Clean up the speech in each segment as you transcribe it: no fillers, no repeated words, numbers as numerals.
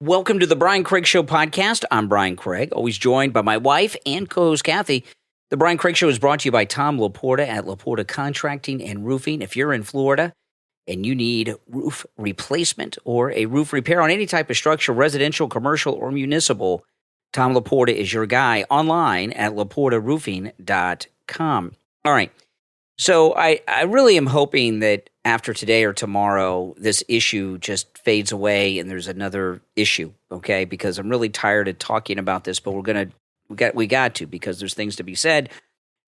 Welcome to the Brian Craig Show podcast. I'm Brian Craig, always joined by my wife and co-host Kathy. The Brian Craig Show is brought to you by Tom Laporta at Laporta Contracting and Roofing. If you're in Florida and you need roof replacement or a roof repair on any type of structure, residential, commercial, or municipal, Tom Laporta is your guy. Online at laportaroofing.com. All right. So I really am hoping that after today or tomorrow, this issue just fades away and there's another issue, okay? Because I'm really tired of talking about this, but we got to because there's things to be said.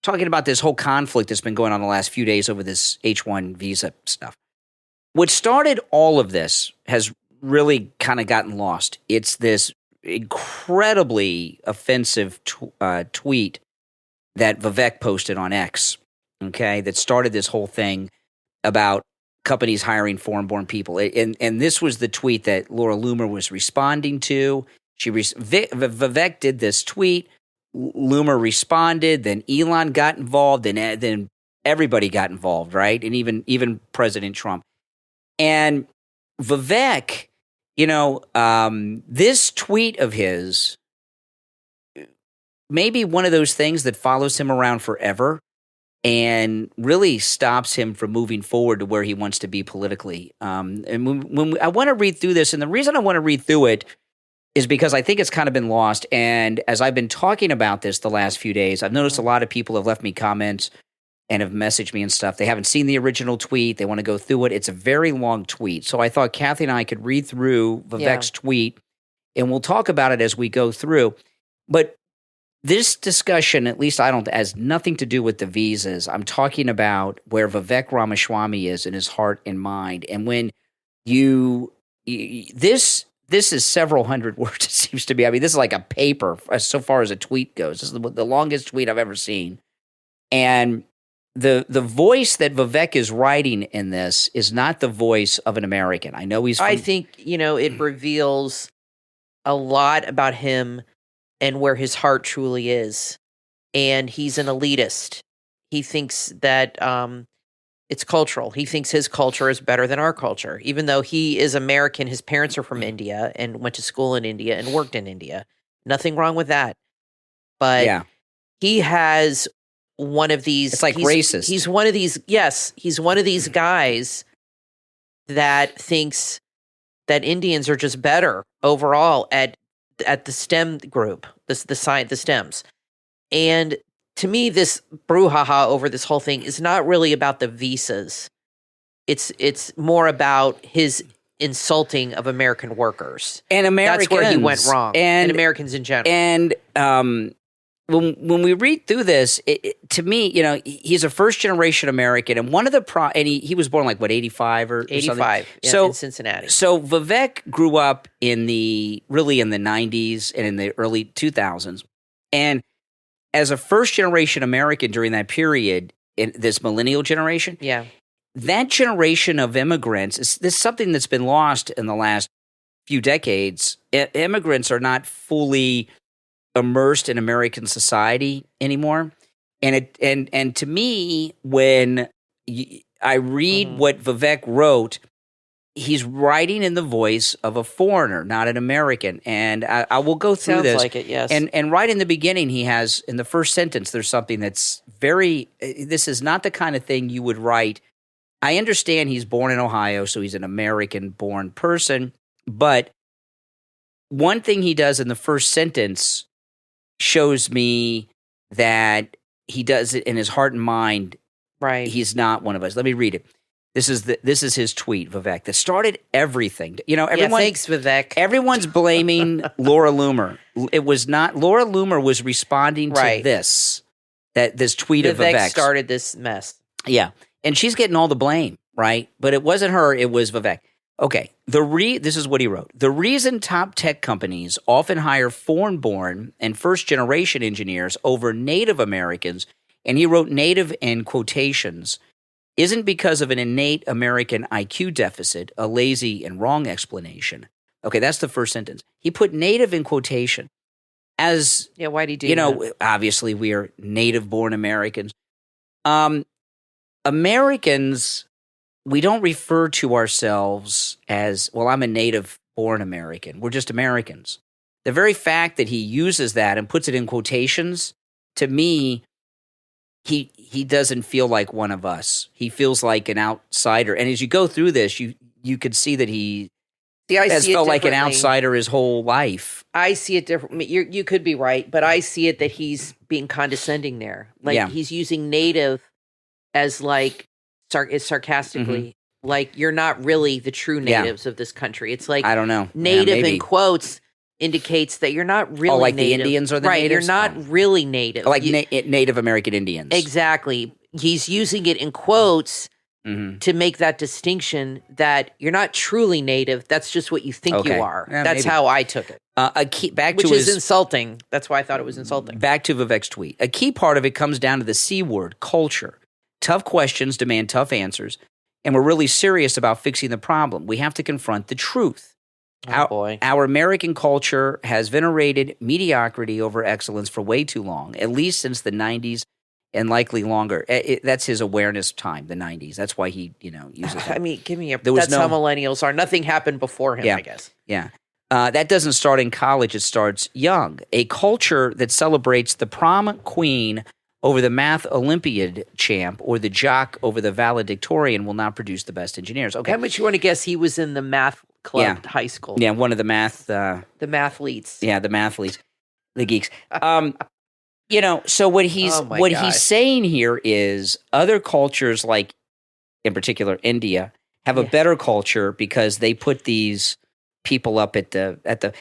Talking about this whole conflict that's been going on the last few days over this H-1 visa stuff. What started all of this has really kind of gotten lost. It's this incredibly offensive tweet that Vivek posted on X. Okay, that started this whole thing about companies hiring foreign-born people. And this was the tweet that Laura Loomer was responding to. Vivek did this tweet. Loomer responded. Then Elon got involved. And then everybody got involved, right? And even President Trump. And Vivek, this tweet of his may be one of those things that follows him around forever and really stops him from moving forward to where he wants to be politically. And when I want to read through this, and the reason I want to read through it is because I think it's kind of been lost. And as I've been talking about this the last few days, I've noticed a lot of people have left me comments and have messaged me and stuff. They haven't seen the original tweet. They want to go through it. It's a very long tweet. So I thought Kathy and I could read through Vivek's tweet, and we'll talk about it as we go through. But this discussion, at least has nothing to do with the visas. I'm talking about where Vivek Ramaswamy is in his heart and mind. And when this is several hundred words, it seems to be. I mean, this is like a paper so far as a tweet goes. This is the longest tweet I've ever seen. And the voice that Vivek is writing in this is not the voice of an American. I know I think, it reveals a lot about him and where his heart truly is. And he's an elitist. He thinks that it's cultural. He thinks his culture is better than our culture. Even though he is American, his parents are from India and went to school in India and worked in India. Nothing wrong with that. But he has one of these... It's like racist. He's one of these... Yes, he's one of these guys that thinks that Indians are just better overall at the STEM group, the STEMs. And to me, this brouhaha over this whole thing is not really about the visas. It's more about his insulting of American workers. And Americans. That's where he went wrong. And Americans in general. And when we read through this, to me, he's a first-generation American. And one of the he was born 85 or 85, something. In Cincinnati. So Vivek grew up in the 90s and in the early 2000s. And as a first-generation American during that period, in this millennial generation, that generation of immigrants, this is something that's been lost in the last few decades. Immigrants are not fully immersed in American society anymore. And to me, when I read what Vivek wrote, he's writing in the voice of a foreigner, not an American. And I will go through this. Sounds like it, yes. And right in the beginning, he has, in the first sentence, there's something that's this is not the kind of thing you would write. I understand he's born in Ohio, so he's an American-born person. But one thing he does in the first sentence shows me that he does it in his heart and mind. Right. He's not one of us. Let me read it. This is his tweet, Vivek, that started everything. Everyone. Thanks, Vivek. Everyone's blaming Laura Loomer. It was not Laura Loomer was responding to this tweet of Vivek. Vivek started this mess. Yeah, and she's getting all the blame, right? But it wasn't her. It was Vivek. Okay, this is what he wrote. The reason top tech companies often hire foreign-born and first-generation engineers over Native Americans, and he wrote native in quotations, isn't because of an innate American IQ deficit, a lazy and wrong explanation. Okay, that's the first sentence. He put native in quotation. As why'd he do that? Obviously we are native-born Americans. Americans, we don't refer to ourselves as, well, I'm a native-born or an American. We're just Americans. The very fact that he uses that and puts it in quotations, to me, he doesn't feel like one of us. He feels like an outsider. And as you go through this, you could see that he has felt like an outsider his whole life. I see it differently. You could be right, but I see it that he's being condescending there. Like he's using native as like sarcastically. Like you're not really the true natives of this country. It's like, I don't know. Native in quotes indicates that you're not really like native. The Indians or the natives? You're not really native. Like Native American Indians. Exactly. He's using it in quotes to make that distinction that you're not truly native. That's just what you think you are. Yeah, that's how I took it. Which is insulting. That's why I thought it was insulting. Back to Vivek's tweet. A key part of it comes down to the C word, culture. Tough questions demand tough answers, and we're really serious about fixing the problem. We have to confront the truth. Our American culture has venerated mediocrity over excellence for way too long, at least since the 90s and likely longer. That's his awareness time, the 90s. That's why he, uses that. I mean, that's how millennials are. Nothing happened before him, I guess. Yeah. That doesn't start in college. It starts young. A culture that celebrates the prom queen over the math Olympiad champ or the jock over the valedictorian will not produce the best engineers. Okay. How much you want to guess he was in the math club at high school? Yeah, one of the math... the mathletes. Yeah, the mathletes. The geeks. So what he's saying here is other cultures, like in particular India, have a better culture because they put these people up at the.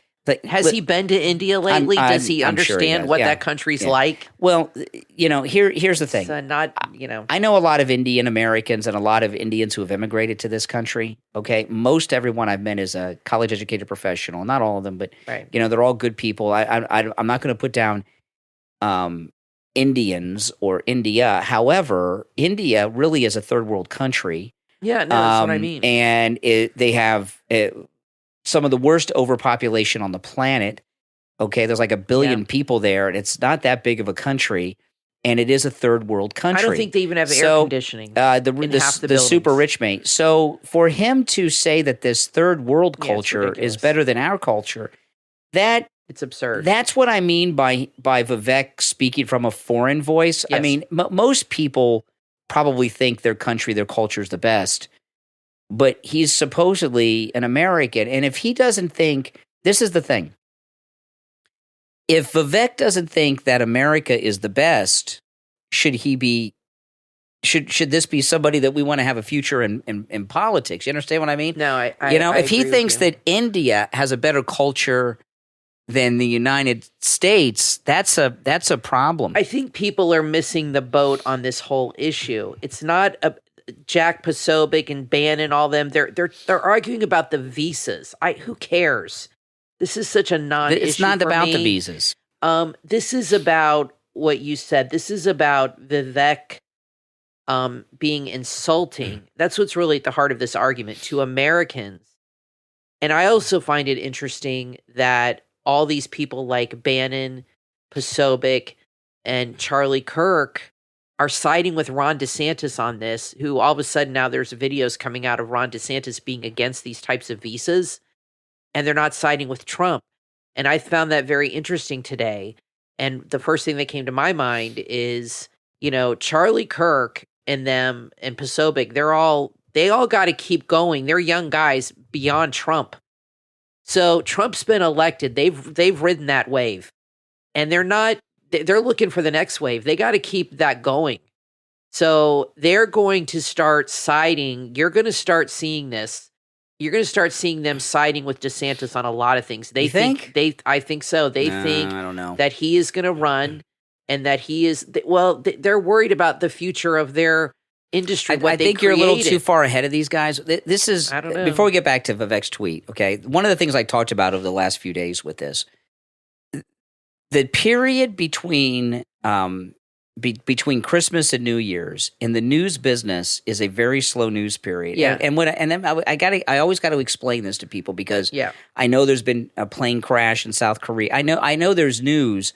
Has he been to India lately? Does he understand what that country's like? Well, here's the thing. I know a lot of Indian Americans and a lot of Indians who have immigrated to this country. Okay, most everyone I've met is a college-educated professional. Not all of them, but they're all good people. I'm not going to put down Indians or India. However, India really is a third world country. Yeah, no, that's what I mean. And they have some of the worst overpopulation on the planet. Okay, there's like 1 billion people there, and it's not that big of a country, and it is a third world country. I don't think they even have air conditioning. The super rich mate. So for him to say that this third world culture is better than our culture, it's absurd. That's what I mean by Vivek speaking from a foreign voice. Yes. I mean, most people probably think their country, their culture is the best. But he's supposedly an American. And if he doesn't think, this is the thing. If Vivek doesn't think that America is the best, should this be somebody that we want to have a future in politics? You understand what I mean? No, if he thinks that India has a better culture than the United States, that's a problem. I think people are missing the boat on this whole issue. It's not Jack Posobiec and Bannon, all them. They're arguing about the visas. Who cares? This is such a non-issue. It's not about me. The visas. This is about what you said. This is about Vivek being insulting. That's what's really at the heart of this argument to Americans. And I also find it interesting that all these people like Bannon, Posobiec, and Charlie Kirk are siding with Ron DeSantis on this, who all of a sudden now there's videos coming out of Ron DeSantis being against these types of visas, and they're not siding with Trump. And I found that very interesting today. And the first thing that came to my mind is, Charlie Kirk and them and Posobiec, they all got to keep going. They're young guys beyond Trump. So Trump's been elected. They've ridden that wave. And they're looking for the next wave. They got to keep that going. So they're going to start siding. You're going to start seeing this. You're going to start seeing them siding with DeSantis on a lot of things. I think so. They think I don't know. that he is going to run and that he is, they're worried about the future of their industry. I think you're a little too far ahead of these guys. This is, I don't know. Before we get back to Vivek's tweet, okay, one of the things I talked about over the last few days with this, the period between Christmas and New Year's in the news business is a very slow news period. Yeah. I always got to explain this to people because I know there's been a plane crash in South Korea. I know there's news,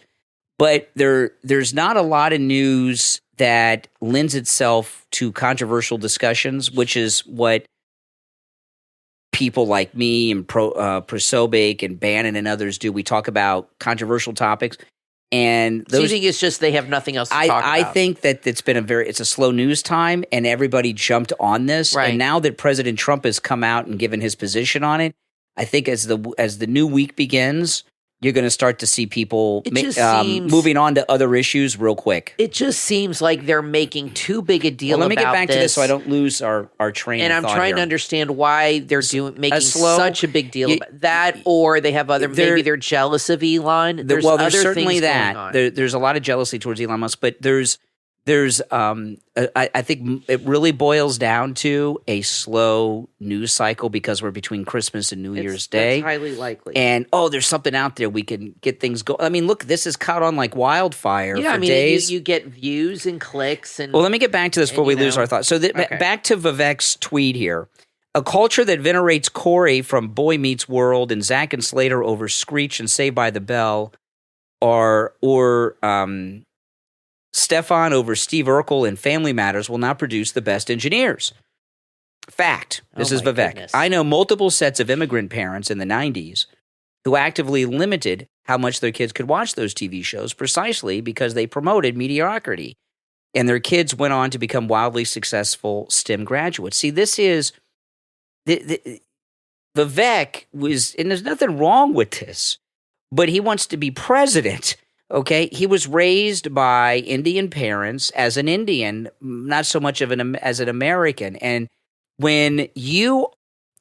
but there's not a lot of news that lends itself to controversial discussions, which is what people like me and Prosobic and Bannon and others do. We talk about controversial topics. And those, so you think it's just they have nothing else to talk about? I think that it's a slow news time, and everybody jumped on this. Right. And now that President Trump has come out and given his position on it, I think as the new week begins, you're going to start to see people moving on to other issues real quick. It just seems like they're making too big a deal about this. Let me get back to this so I don't lose our train of thought. And I'm trying to understand why they're making such a big deal about that, or they have maybe they're jealous of Elon. There's certainly things that. going on. There's a lot of jealousy towards Elon Musk, but I think it really boils down to a slow news cycle because we're between Christmas and New Year's Day. That's highly likely. And, there's something out there. We can get things going. I mean, look, this is caught on like wildfire for days. You get views and clicks. And well, let me get back to this before we lose our thoughts. So back to Vivek's tweet here. A culture that venerates Corey from Boy Meets World and Zach and Slater over Screech and Saved by the Bell or Stefan over Steve Urkel in Family Matters will not produce the best engineers. Fact. This is Vivek. Goodness. I know multiple sets of immigrant parents in the 90s who actively limited how much their kids could watch those TV shows precisely because they promoted mediocrity. And their kids went on to become wildly successful STEM graduates. See, this is Vivek was, and there's nothing wrong with this, but he wants to be president. Okay, he was raised by Indian parents as an Indian, not so much as an American. And when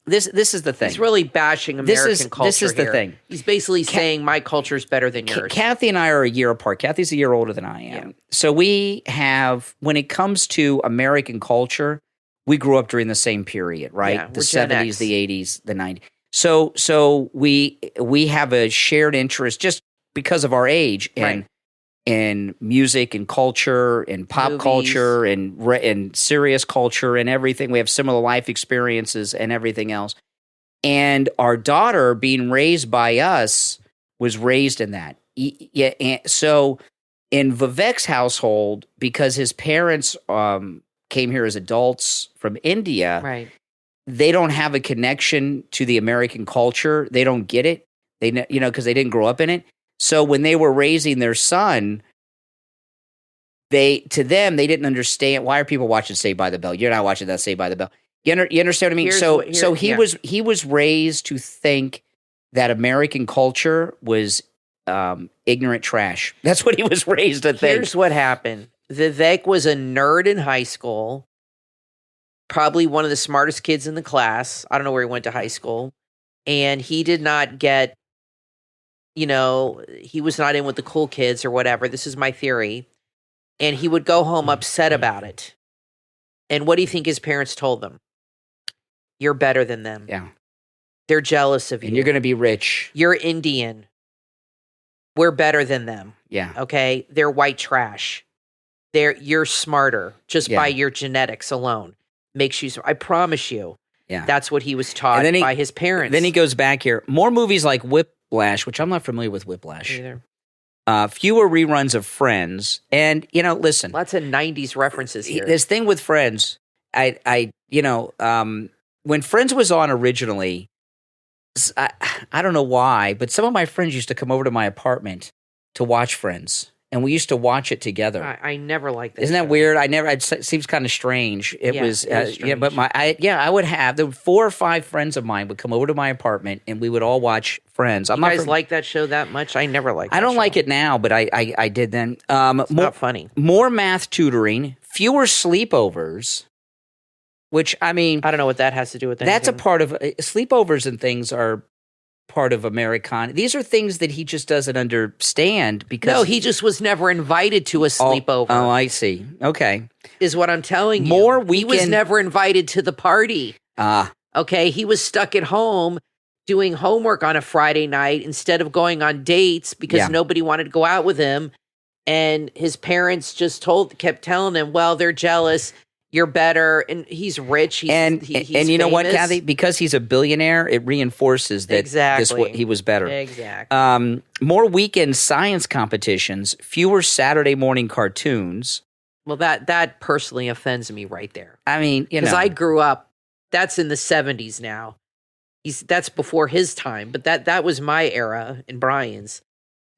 this is the thing. He's really bashing American culture. This is the thing. He's basically saying my culture is better than yours. Kathy and I are a year apart. Kathy's a year older than I am. Yeah. So we have, when it comes to American culture, we grew up during the same period, right? Yeah, the 70s, the 80s, the 90s. So we have a shared interest just because of our age and music and culture and pop movies. Culture and serious culture and everything. We have similar life experiences and everything else. And our daughter, being raised by us, was raised in that. Yeah. And so in Vivek's household, because his parents came here as adults from India, right, they don't have a connection to the American culture. They don't get it. Because they didn't grow up in it. So when they were raising their son, they didn't understand, why are people watching Saved by the Bell? You're not watching that Saved by the Bell. You understand what I mean? He was raised to think that American culture was ignorant trash. That's what he was raised to think. Here's what happened. Vivek was a nerd in high school, probably one of the smartest kids in the class. I don't know where he went to high school. And he did not get, he was not in with the cool kids or whatever. This is my theory. And he would go home upset about it. And what do you think his parents told them? You're better than them. Yeah. They're jealous of you. And you're going to be rich. You're Indian. We're better than them. Yeah. Okay? They're white trash. You're smarter just by your genetics alone. Makes you, I promise you. Yeah. That's what he was taught by his parents. Then he goes back here. More movies like Whiplash, which I'm not familiar with Whiplash. Either. Fewer reruns of Friends. And, listen. Lots of 90s references here. This thing with Friends, when Friends was on originally, I don't know why, but some of my friends used to come over to my apartment to watch Friends. And we used to watch it together. I never liked that. Isn't that weird? It seems kind of strange. It was strange. But I would have, there were 4 or 5 friends of mine would come over to my apartment and we would all watch Friends. You guys like that show that much? I never liked it. I don't like it now, but I did then. It's not funny. More math tutoring, fewer sleepovers, which, I don't know what that has to do with anything. That's a part of, sleepovers and things are part of Americana. These are things that he just doesn't understand because... No, he just was never invited to a sleepover. Oh, I see. Okay. Is what I'm telling you. He was never invited to the party. Okay, he was stuck at home doing homework on a Friday night instead of going on dates because nobody wanted to go out with him. And his parents just kept telling him, well, they're jealous. You're better, and he's rich. He's and you know what, Kathy? Because he's a billionaire, it reinforces that he was better. Exactly. More weekend science competitions, fewer Saturday morning cartoons. Well, that personally offends me right there. Because I grew up. That's in the 70s now. That's before his time, but that was my era and Brian's.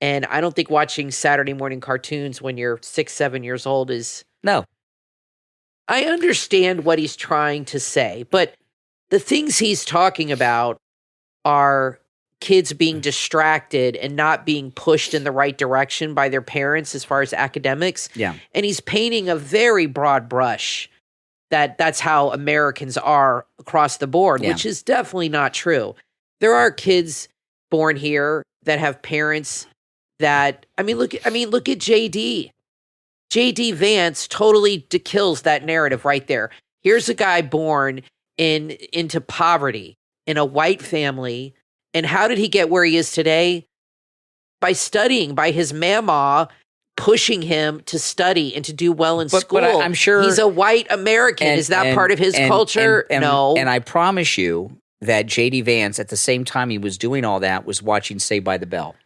And I don't think watching Saturday morning cartoons when you're 6, 7 years old is... No. I understand what he's trying to say, but the things he's talking about are kids being distracted and not being pushed in the right direction by their parents as far as academics. Yeah. And he's painting a very broad brush that's how Americans are across the board, which is definitely not true. There are kids born here that have parents that, look at JD. JD Vance totally kills that narrative right there. Here's a guy born into poverty in a white family. And how did he get where he is today? By studying, by his mama pushing him to study and to do well in school. But I'm sure he's a white American. Is that part of his culture? No. And I promise you that JD Vance, at the same time he was doing all that, was watching Saved by the Bell.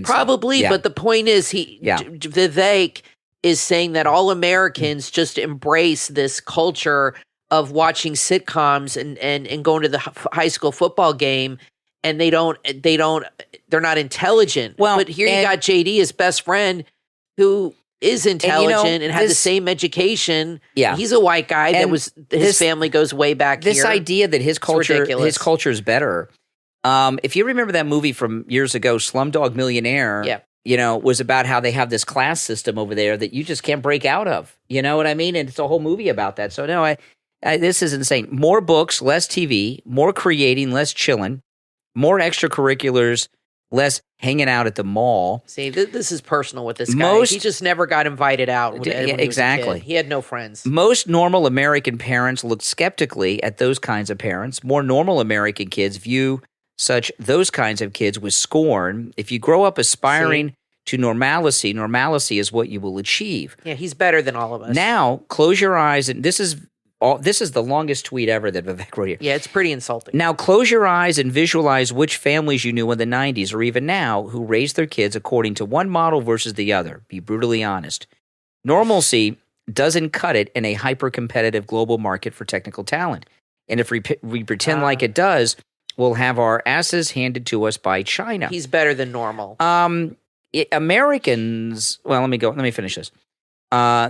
Probably, but the point is Vivek is saying that all Americans just embrace this culture of watching sitcoms and going to the high school football game, and they're not intelligent. Well, but here you got JD, his best friend, who is intelligent and had the same education. Yeah. He's a white guy his family goes way back here. This idea that his culture is better. If you remember that movie from years ago, Slumdog Millionaire, was about how they have this class system over there that you just can't break out of. You know what I mean? And it's a whole movie about that. So no, this is insane. More books, less TV, more creating, less chilling, more extracurriculars, less hanging out at the mall. See, this is personal with this guy. He just never got invited out. When exactly. He had no friends. Most normal American parents look skeptically at those kinds of parents. More normal American kids view those kinds of kids with scorn. If you grow up aspiring to normalcy is what you will achieve. Yeah, he's better than all of us. Now, close your eyes, and this is the longest tweet ever that Vivek wrote here. Yeah, it's pretty insulting. Now, close your eyes and visualize which families you knew in the 90s or even now who raised their kids according to one model versus the other. Be brutally honest. Normalcy doesn't cut it in a hyper-competitive global market for technical talent. And if we pretend like it does, we'll have our asses handed to us by China. He's better than normal. Americans, well, let me finish this.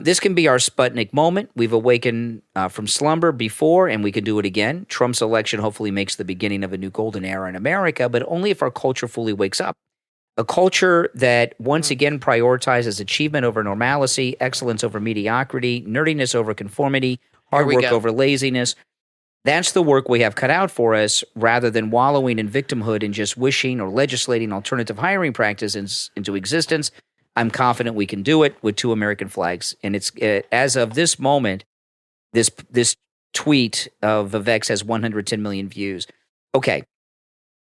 This can be our Sputnik moment. We've awakened from slumber before, and we can do it again. Trump's election hopefully makes the beginning of a new golden era in America, but only if our culture fully wakes up. A culture that once again prioritizes achievement over normalcy, excellence over mediocrity, nerdiness over conformity, hard work over laziness. That's the work we have cut out for us, rather than wallowing in victimhood and just wishing or legislating alternative hiring practices into existence. I'm confident we can do it with 2 American flags. And it's as of this moment, this tweet of Vivek's has 110 million views. Okay,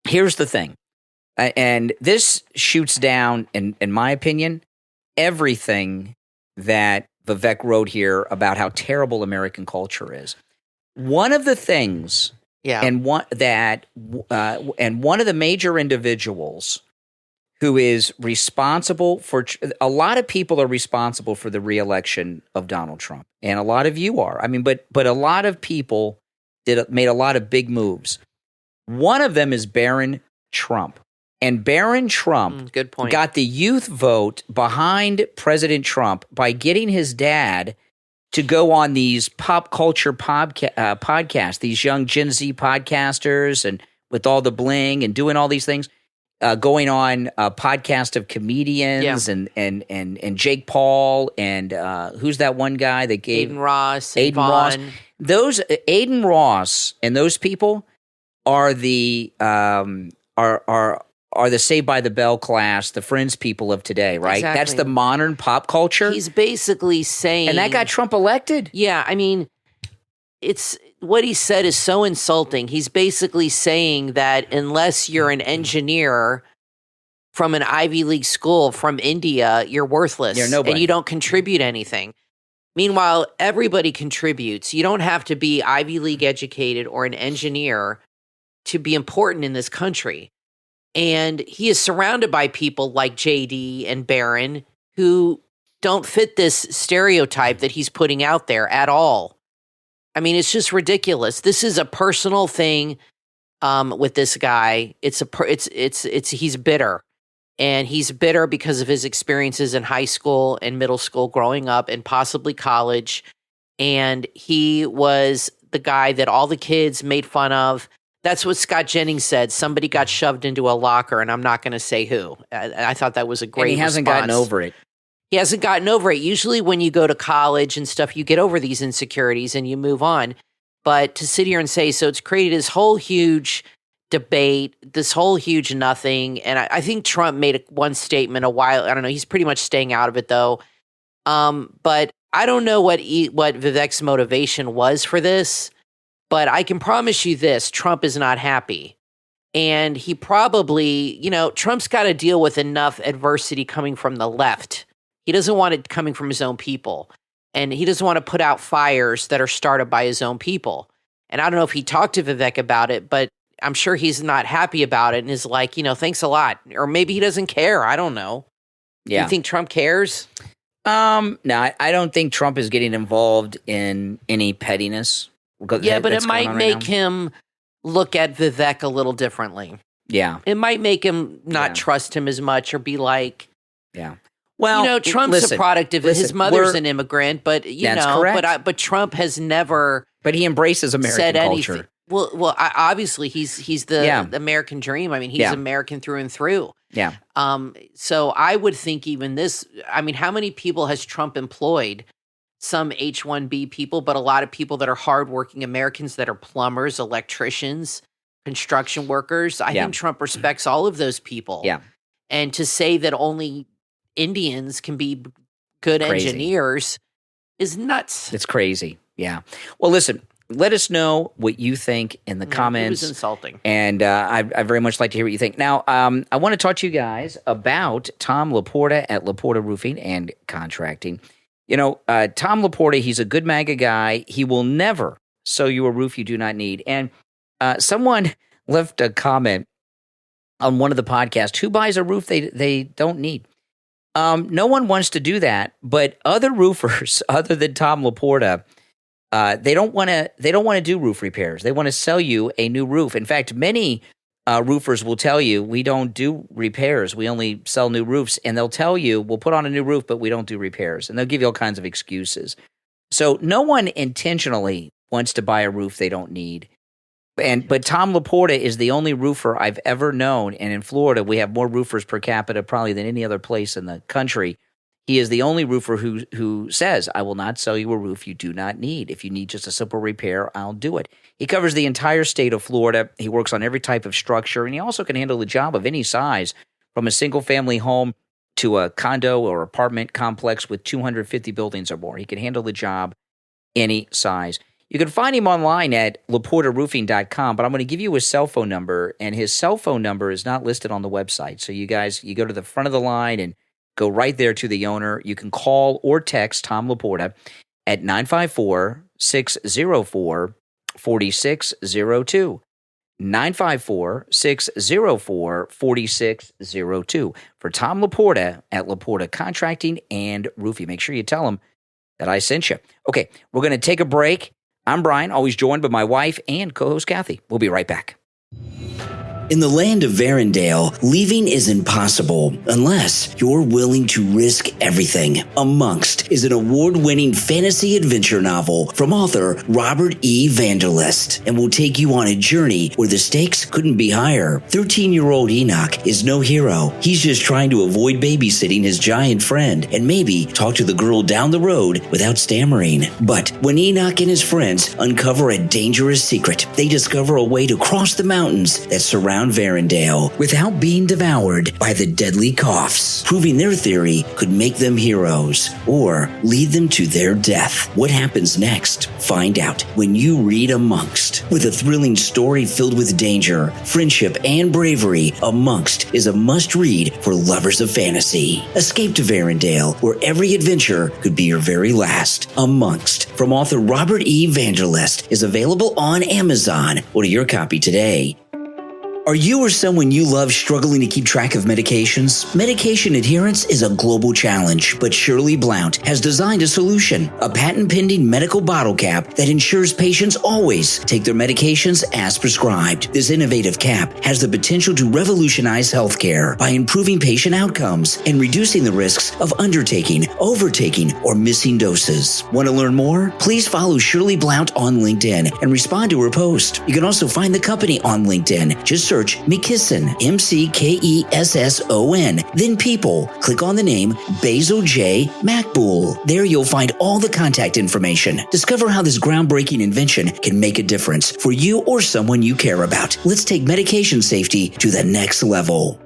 here's the thing. And this shoots down, in my opinion, everything that Vivek wrote here about how terrible American culture is. One of the things, and one of the major individuals who is responsible for a lot of people are responsible for the reelection of Donald Trump, and a lot of you are. But a lot of people made a lot of big moves. One of them is Barron Trump, and Barron Trump good point. Got the youth vote behind President Trump by getting his dad to go on these pop culture podcasts, these young Gen Z podcasters, and with all the bling and doing all these things, going on a podcast of comedians and Jake Paul and who's that one guy that gave Aiden Ross, Those Aiden Ross and those people are the the Saved by the Bell class, the Friends people of today, right? Exactly. That's the modern pop culture. He's basically saying... And that got Trump elected. Yeah, it's what he said is so insulting. He's basically saying that unless you're an engineer from an Ivy League school from India, you're worthless. You're nobody. And you don't contribute anything. Meanwhile, everybody contributes. You don't have to be Ivy League educated or an engineer to be important in this country. And he is surrounded by people like JD and Barron who don't fit this stereotype that he's putting out there at all. It's just ridiculous. This is a personal thing with this guy. He's bitter. And he's bitter because of his experiences in high school and middle school growing up and possibly college. And he was the guy that all the kids made fun of. That's what Scott Jennings said. Somebody got shoved into a locker, and I'm not going to say who. I thought that was a great response. And he hasn't gotten over it. He hasn't gotten over it. Usually when you go to college and stuff, you get over these insecurities and you move on. But to sit here and say, so it's created this whole huge debate, this whole huge nothing. And I think Trump made one statement a while. I don't know. He's pretty much staying out of it, though. But I don't know what Vivek's motivation was for this. But I can promise you this, Trump is not happy. And he probably, Trump's got to deal with enough adversity coming from the left. He doesn't want it coming from his own people. And he doesn't want to put out fires that are started by his own people. And I don't know if he talked to Vivek about it, but I'm sure he's not happy about it and is like, thanks a lot. Or maybe he doesn't care. I don't know. Yeah. You think Trump cares? No, I don't think Trump is getting involved in any pettiness. Yeah, but it might make him look at Vivek a little differently. Yeah. It might make him not trust him as much or be like, yeah. Well, Trump's a product of his mother's an immigrant, but correct. But Trump has never. But he embraces American culture. Anything. Well, obviously he's the American dream. I mean, he's American through and through. Yeah. So I would think even this. I mean, how many people has Trump employed? Some H-1B people, but a lot of people that are hardworking Americans that are plumbers, electricians, construction workers. I think Trump respects all of those people. Yeah. And to say that only Indians can be good engineers is nuts. It's crazy. Yeah. Well, listen, let us know what you think in the comments. It was insulting. And I very much like to hear what you think. Now, I want to talk to you guys about Tom Laporta at Laporta Roofing and Contracting. Tom Laporta, he's a good MAGA guy. He will never sell you a roof you do not need. And someone left a comment on one of the podcasts, who buys a roof they don't need? No one wants to do that, but other roofers, other than Tom Laporta, they don't want to do roof repairs. They want to sell you a new roof. In fact, many roofers will tell you, we don't do repairs. We only sell new roofs. And they'll tell you, we'll put on a new roof, but we don't do repairs. And they'll give you all kinds of excuses. So no one intentionally wants to buy a roof they don't need. But Tom Laporta is the only roofer I've ever known. And in Florida, we have more roofers per capita probably than any other place in the country. He is the only roofer who says, I will not sell you a roof you do not need. If you need just a simple repair, I'll do it. He covers the entire state of Florida. He works on every type of structure, and he also can handle the job of any size, from a single-family home to a condo or apartment complex with 250 buildings or more. He can handle the job any size. You can find him online at LaportaRoofing.com, but I'm going to give you his cell phone number, and his cell phone number is not listed on the website. So you guys, you go to the front of the line and go right there to the owner. You can call or text Tom Laporta at 954-604-4602. 954-604-4602 for Tom Laporta at Laporta Contracting and Roofing. Make sure you tell him that I sent you. Okay, we're going to take a break. I'm Brian, always joined by my wife and co-host Kathy. We'll be right back. In the land of Varendale, leaving is impossible unless you're willing to risk everything. Amongst is an award-winning fantasy adventure novel from author Robert E. Vanderlist and will take you on a journey where the stakes couldn't be higher. 13-year-old Enoch is no hero. He's just trying to avoid babysitting his giant friend and maybe talk to the girl down the road without stammering. But when Enoch and his friends uncover a dangerous secret, they discover a way to cross the mountains that surround Varendale without being devoured by the deadly coughs, proving their theory could make them heroes or lead them to their death. What happens next? Find out when you read Amongst. With a thrilling story filled with danger, friendship, and bravery, Amongst is a must-read for lovers of fantasy. Escape to Varendale, where every adventure could be your very last. Amongst, from author Robert E. Vanderlist, is available on Amazon. Order your copy today. Are you or someone you love struggling to keep track of medications? Medication adherence is a global challenge, but Shirley Blount has designed a solution, a patent-pending medical bottle cap that ensures patients always take their medications as prescribed. This innovative cap has the potential to revolutionize healthcare by improving patient outcomes and reducing the risks of undertaking, overtaking, or missing doses. Want to learn more? Please follow Shirley Blount on LinkedIn and respond to her post. You can also find the company on LinkedIn. Just search McKesson, McKesson, then people. Click on the name Basil J. Macbull. There you'll find all the contact information. Discover how this groundbreaking invention can make a difference for you or someone you care about. Let's take medication safety to the next level.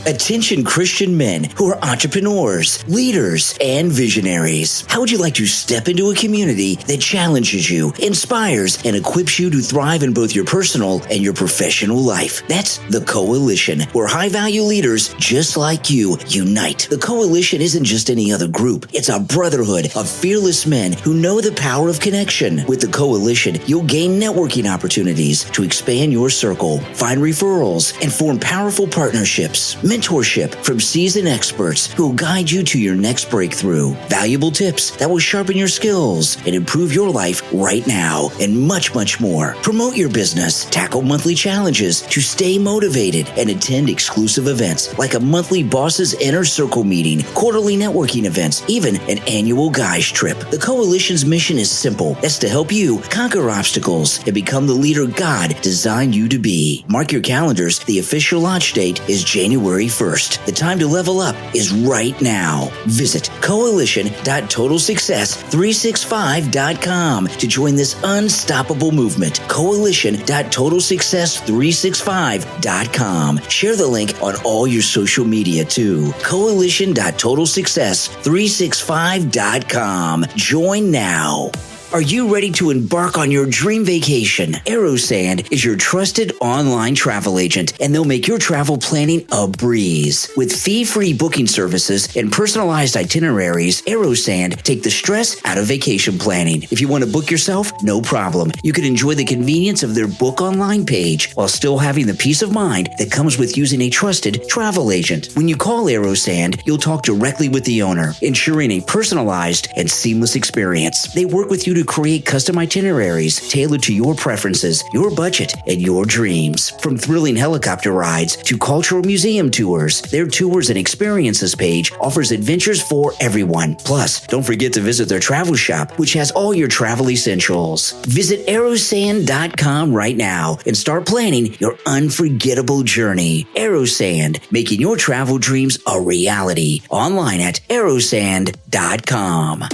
Attention Christian men who are entrepreneurs, leaders, and visionaries. How would you like to step into a community that challenges you, inspires, and equips you to thrive in both your personal and your professional life? That's the Coalition, where high-value leaders just like you unite. The Coalition isn't just any other group. It's a brotherhood of fearless men who know the power of connection. With the Coalition, you'll gain networking opportunities to expand your circle, find referrals, and form powerful partnerships. Mentorship from seasoned experts who will guide you to your next breakthrough. Valuable tips that will sharpen your skills and improve your life right now, and much, much more. Promote your business, tackle monthly challenges to stay motivated, and attend exclusive events like a monthly Bosses Inner Circle meeting, quarterly networking events, even an annual guys trip. The Coalition's mission is simple. It's to help you conquer obstacles and become the leader God designed you to be. Mark your calendars. The official launch date is January 1st. The time to level up is right now. Visit coalition.totalsuccess365.com to join this unstoppable movement. Coalition.totalsuccess365.com. Share the link on all your social media too. Coalition.totalsuccess365.com. Join now. Are you ready to embark on your dream vacation? Aerosand is your trusted online travel agent, and they'll make your travel planning a breeze. With fee-free booking services and personalized itineraries, Aerosand take the stress out of vacation planning. If you want to book yourself, no problem. You can enjoy the convenience of their book online page while still having the peace of mind that comes with using a trusted travel agent. When you call Aerosand, you'll talk directly with the owner, ensuring a personalized and seamless experience. They work with you to create custom itineraries tailored to your preferences, your budget, and your dreams. From thrilling helicopter rides to cultural museum tours, their tours and experiences page offers adventures for everyone. Plus, don't forget to visit their travel shop, which has all your travel essentials. Visit aerosand.com right now and start planning your unforgettable journey. Aerosand, making your travel dreams a reality. Online at aerosand.com.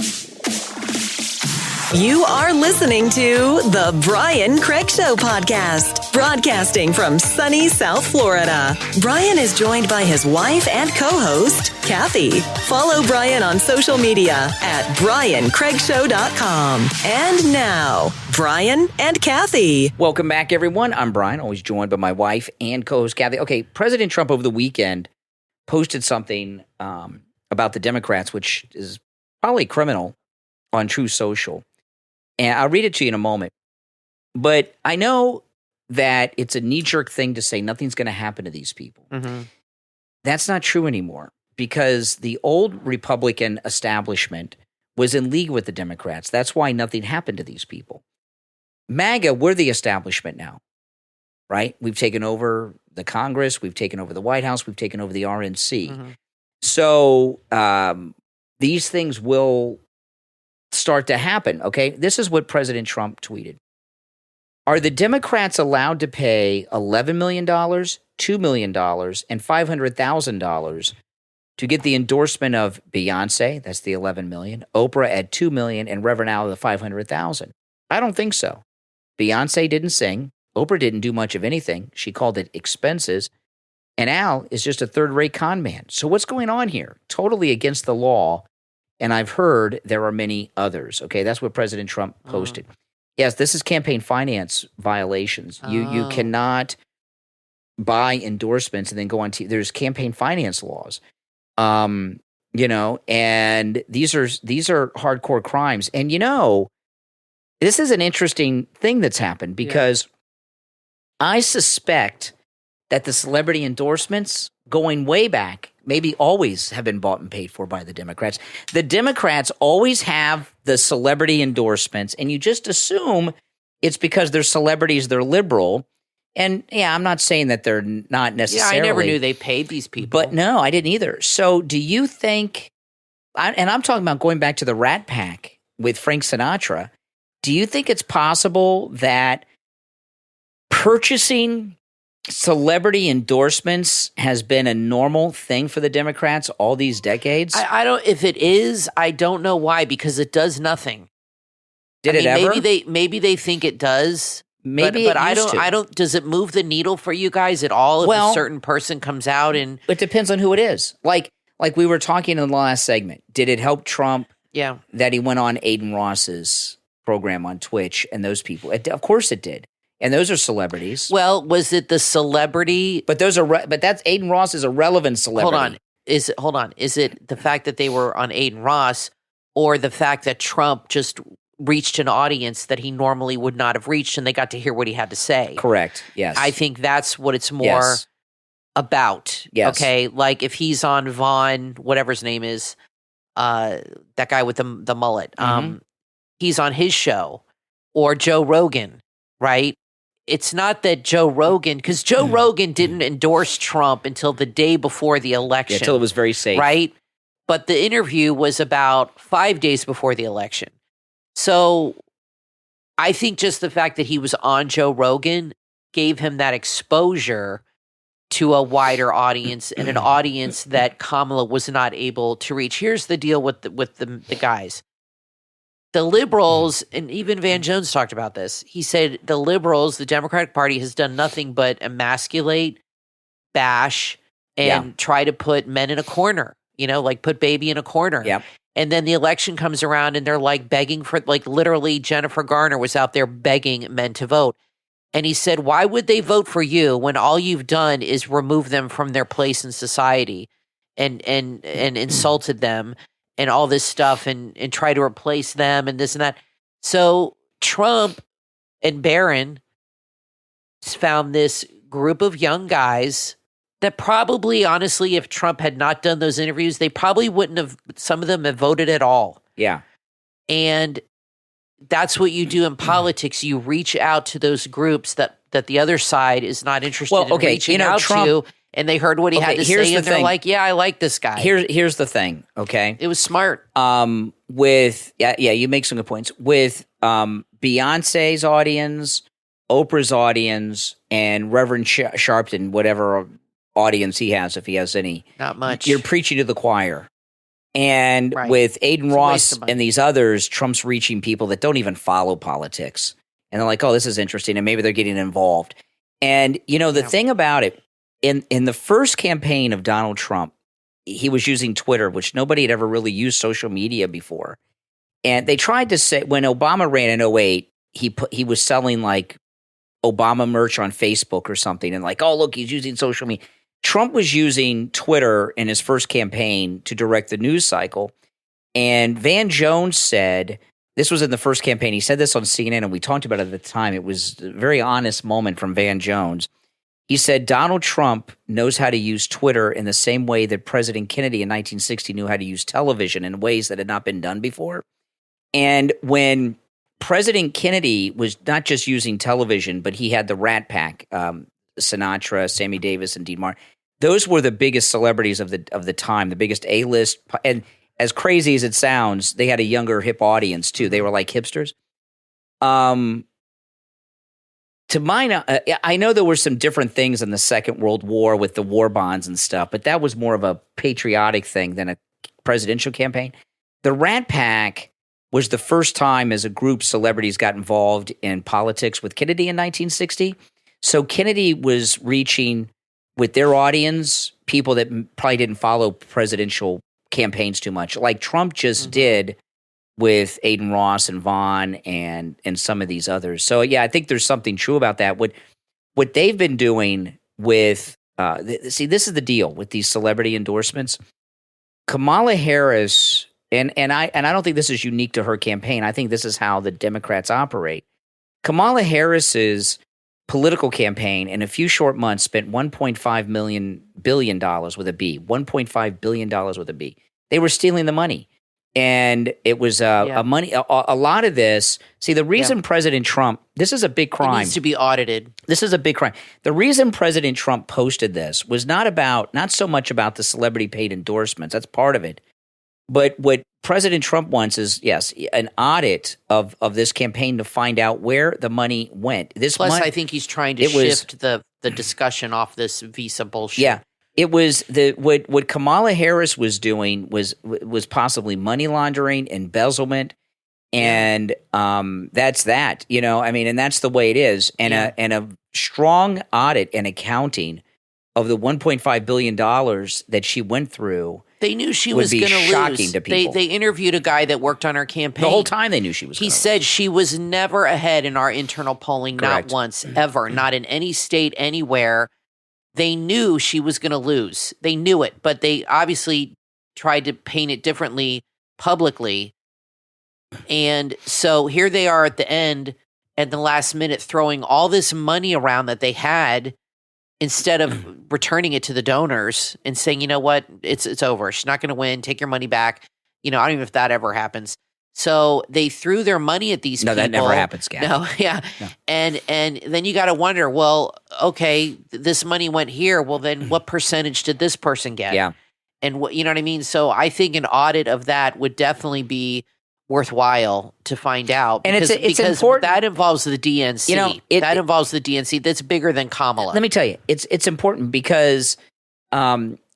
You are listening to The Brian Craig Show podcast, broadcasting from sunny South Florida. Brian is joined by his wife and co-host, Kathy. Follow Brian on social media at briancraigshow.com. And now, Brian and Kathy. Welcome back, everyone. I'm Brian, always joined by my wife and co-host, Kathy. Okay, President Trump over the weekend posted something about the Democrats, which is probably criminal, on True Social. And I'll read it to you in a moment. But I know that it's a knee-jerk thing to say nothing's going to happen to these people. Mm-hmm. That's not true anymore, because the old Republican establishment was in league with the Democrats. That's why nothing happened to these people. MAGA, we're the establishment now, right? We've taken over the Congress. We've taken over the White House. We've taken over the RNC. Mm-hmm. So these things will start to happen, okay? This is what President Trump tweeted. Are the Democrats allowed to pay $11 million, $2 million, and $500,000 to get the endorsement of Beyonce, that's the $11 million, Oprah at $2 million, and Reverend Al the $500,000? I don't think so. Beyonce didn't sing. Oprah didn't do much of anything. She called it expenses. And Al is just a third-rate con man. So what's going on here? Totally against the law. And I've heard there are many others. Okay, that's what President Trump posted. Yes, this is campaign finance violations. You cannot buy endorsements and then go on TV. There's campaign finance laws, and these are hardcore crimes. And this is an interesting thing that's happened, because I suspect that the celebrity endorsements going way back, maybe always have been bought and paid for by the Democrats. The Democrats always have the celebrity endorsements, and you just assume it's because they're celebrities, they're liberal. And yeah, I'm not saying that they're not necessarily. Yeah, I never knew they paid these people. But no, I didn't either. So do you think, and I'm talking about going back to the Rat Pack with Frank Sinatra, do you think it's possible that purchasing celebrity endorsements has been a normal thing for the Democrats all these decades? I don't. If it is, I don't know why, because it does nothing. Did it ever? Maybe they think it does. Maybe, but I don't. Does it move the needle for you guys at all? If a certain person comes out and it depends on who it is. Like we were talking in the last segment. Did it help Trump? Yeah, that he went on Aiden Ross's program on Twitch and those people. Of course it did. And those are celebrities. Well, was it the celebrity? But those are. But that's Aiden Ross is a relevant celebrity. Hold on. Is it the fact that they were on Aiden Ross, or the fact that Trump just reached an audience that he normally would not have reached, and they got to hear what he had to say? Correct. Yes. I think that's what it's more about. Yes. Okay. Like if he's on Vaughn, whatever his name is, that guy with the mullet. He's on his show, or Joe Rogan, right? It's not that Joe Rogan, because Joe Rogan didn't endorse Trump until the day before the election. Until it was very safe. Right? But the interview was about 5 days before the election. So I think just the fact that he was on Joe Rogan gave him that exposure to a wider audience, and an audience that Kamala was not able to reach. Here's the deal with the guys. The liberals, and even Van Jones talked about this. He said the liberals, the Democratic Party, has done nothing but emasculate, bash, and try to put men in a corner, like put baby in a corner. Yeah. And then the election comes around and they're like begging for, like literally Jennifer Garner was out there begging men to vote. And he said, why would they vote for you when all you've done is remove them from their place in society and insulted them and all this stuff and try to replace them and this and that. So Trump and Barron found this group of young guys that probably, honestly, if Trump had not done those interviews, they probably wouldn't have, some of them have voted at all. Yeah. And that's what you do in politics. You reach out to those groups that the other side is not interested in reaching out Trump, to. And they heard what he had to say, and they're like, yeah, I like this guy. Here's the thing, okay? It was smart. With you make some good points. With Beyonce's audience, Oprah's audience, and Reverend Sharpton, whatever audience he has, if he has any. Not much. You're preaching to the choir. And with Aiden Ross and these others, Trump's reaching people that don't even follow politics. And they're like, oh, this is interesting, and maybe they're getting involved. And, the thing about it, in the first campaign of Donald Trump, he was using Twitter, which nobody had ever really used social media before. And they tried to say, when Obama ran in 2008, he was selling like Obama merch on Facebook or something, and like, oh, look, he's using social media. Trump was using Twitter in his first campaign to direct the news cycle. And Van Jones said, this was in the first campaign, he said this on CNN, and we talked about it at the time. It was a very honest moment from Van Jones. He said, Donald Trump knows how to use Twitter in the same way that President Kennedy in 1960 knew how to use television in ways that had not been done before. And when President Kennedy was not just using television, but he had the Rat Pack, Sinatra, Sammy Davis, and Dean Martin. Those were the biggest celebrities of the time, the biggest A-list. And as crazy as it sounds, they had a younger, hip audience too. They were like hipsters. To mine, I know there were some different things in the Second World War with the war bonds and stuff, but that was more of a patriotic thing than a presidential campaign. The Rat Pack was the first time as a group celebrities got involved in politics with Kennedy in 1960. So Kennedy was reaching with their audience people that probably didn't follow presidential campaigns too much, like Trump just did with Aiden Ross and Vaughn and some of these others. So yeah, I think there's something true about that. What they've been doing with this is the deal with these celebrity endorsements. Kamala Harris, and I don't think this is unique to her campaign. I think this is how the Democrats operate. Kamala Harris's political campaign in a few short months spent $1.5 billion with a B, $1.5 billion with a B. They were stealing the money. And it was a lot of this. See, the reason President Trump, this is a big crime. It needs to be audited. This is a big crime. The reason President Trump posted this was not so much about the celebrity paid endorsements. That's part of it. But what President Trump wants is, yes, an audit of this campaign to find out where the money went. I think he's trying to shift the discussion off this visa bullshit. Yeah. It was what Kamala Harris was doing was possibly money laundering, embezzlement, and that's that. And that's the way it is. And a strong audit and accounting of the $1.5 billion that she went through. They knew she was going to lose. Shocking to people. They interviewed a guy that worked on her campaign. The whole time they knew she was. He said she was never ahead in our internal polling, Correct. not once, ever, not in any state, anywhere. They knew she was going to lose. They knew it, but they obviously tried to paint it differently publicly. And so here they are at the end, at the last minute, throwing all this money around that they had instead of returning it to the donors and saying, you know what, it's over. She's not going to win. Take your money back. I don't even know if that ever happens. So they threw their money at these people. No, that never happens, Gavin. No, yeah. No. And then you got to wonder, well, okay, this money went here. Well, then what percentage did this person get? Yeah. And what, you know what I mean? So I think an audit of that would definitely be worthwhile to find out. And because it's important. That involves the DNC. That involves the DNC. That's bigger than Kamala. Let me tell you, it's important because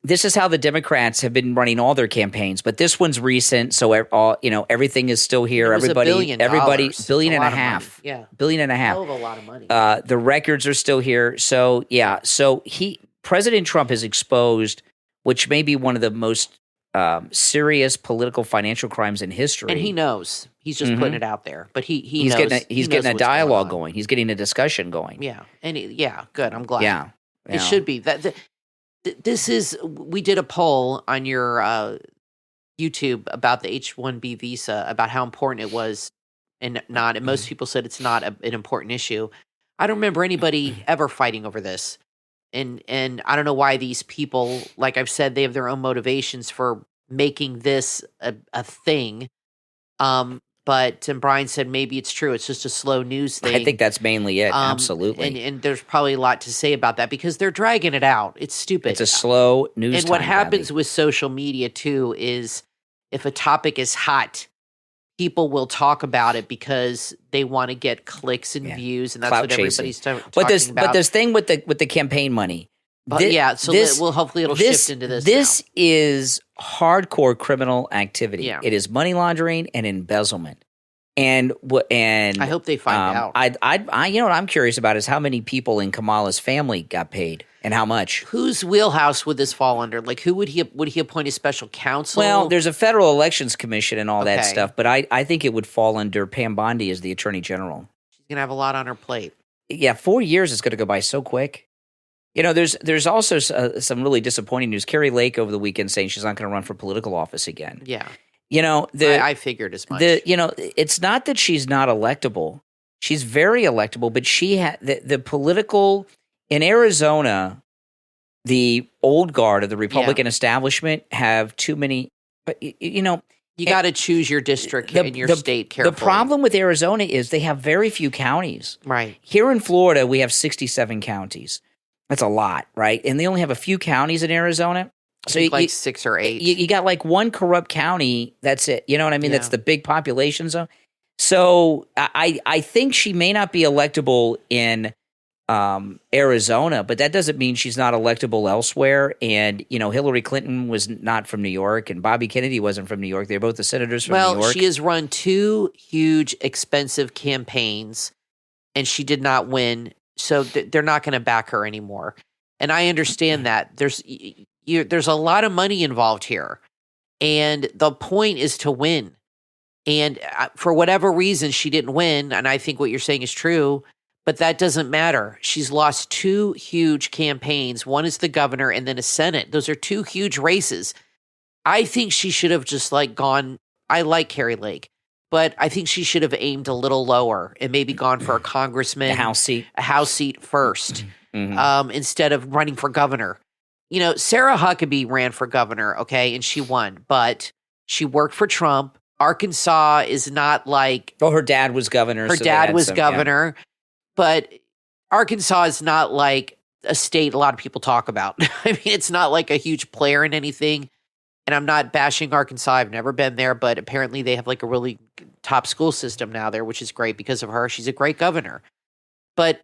this is how the Democrats have been running all their campaigns, but this one's recent, so everything is still here. Everybody, billion and a half. Yeah, billion and a half. Hell of a lot of money. The records are still here. So yeah, President Trump has exposed, which may be one of the most serious political financial crimes in history, and he knows. He's just putting it out there, but he's knows. He's getting a dialogue going. going. He's getting a discussion going. Yeah, and good. I'm glad. Yeah, it should be that. We did a poll on your YouTube about the H-1B visa, about how important it was and not. And most people said it's not an important issue. I don't remember anybody ever fighting over this. And I don't know why these people, like I've said, they have their own motivations for making this a thing. But Brian said maybe it's true. It's just a slow news thing. I think that's mainly it. Absolutely. And there's probably a lot to say about that because they're dragging it out. It's stupid. It's a slow news And time, what happens Bobby. with social media, too, is if a topic is hot, people will talk about it because they want to get clicks and views, and that's Clout what chasing. everybody's talking about. But this thing with the campaign money. Hopefully it'll shift into this. This is hardcore criminal activity. Yeah. It is money laundering and embezzlement. And I hope they find out. What I'm curious about is how many people in Kamala's family got paid and how much. Whose wheelhouse would this fall under? Like, who would he appoint a special counsel? Well, there's a federal elections commission and all that Okay. stuff, but I think it would fall under Pam Bondi as the attorney general. She's gonna have a lot on her plate. Yeah, 4 years is going to go by so quick. There's also some really disappointing news. Kari Lake over the weekend saying she's not going to run for political office again. Yeah. I figured as much. It's not that she's not electable. She's very electable, but she had the political in Arizona, the old guard of the Republican establishment have too many. But you got to choose your district in your state carefully. The problem with Arizona is they have very few counties. Right. Here in Florida, we have 67 counties. That's a lot, right? And they only have a few counties in Arizona. So you 6 or 8. You got like one corrupt county. That's it. You know what I mean? Yeah. That's the big population zone. So I think she may not be electable in Arizona, but that doesn't mean she's not electable elsewhere. And, Hillary Clinton was not from New York and Bobby Kennedy wasn't from New York. They're both the senators from New York. Well, she has run 2 huge, expensive campaigns and she did not win. So they're not going to back her anymore. And I understand that. There's a lot of money involved here. And the point is to win. And for whatever reason, she didn't win. And I think what you're saying is true. But that doesn't matter. She's lost 2 huge campaigns. One is the governor and then a Senate. Those are 2 huge races. I think she should have just gone. I like Kari Lake. but I think she should have aimed a little lower and maybe gone for a congressman, a House seat first, instead of running for governor. You know, Sarah Huckabee ran for governor, okay, and she won, but she worked for Trump. Arkansas is not like... Well, her dad was governor. Her dad was governor, but Arkansas is not like a state a lot of people talk about. I mean, it's not like a huge player in anything. And I'm not bashing Arkansas. I've never been there, but apparently they have like a really top school system now there, which is great because of her. She's a great governor. But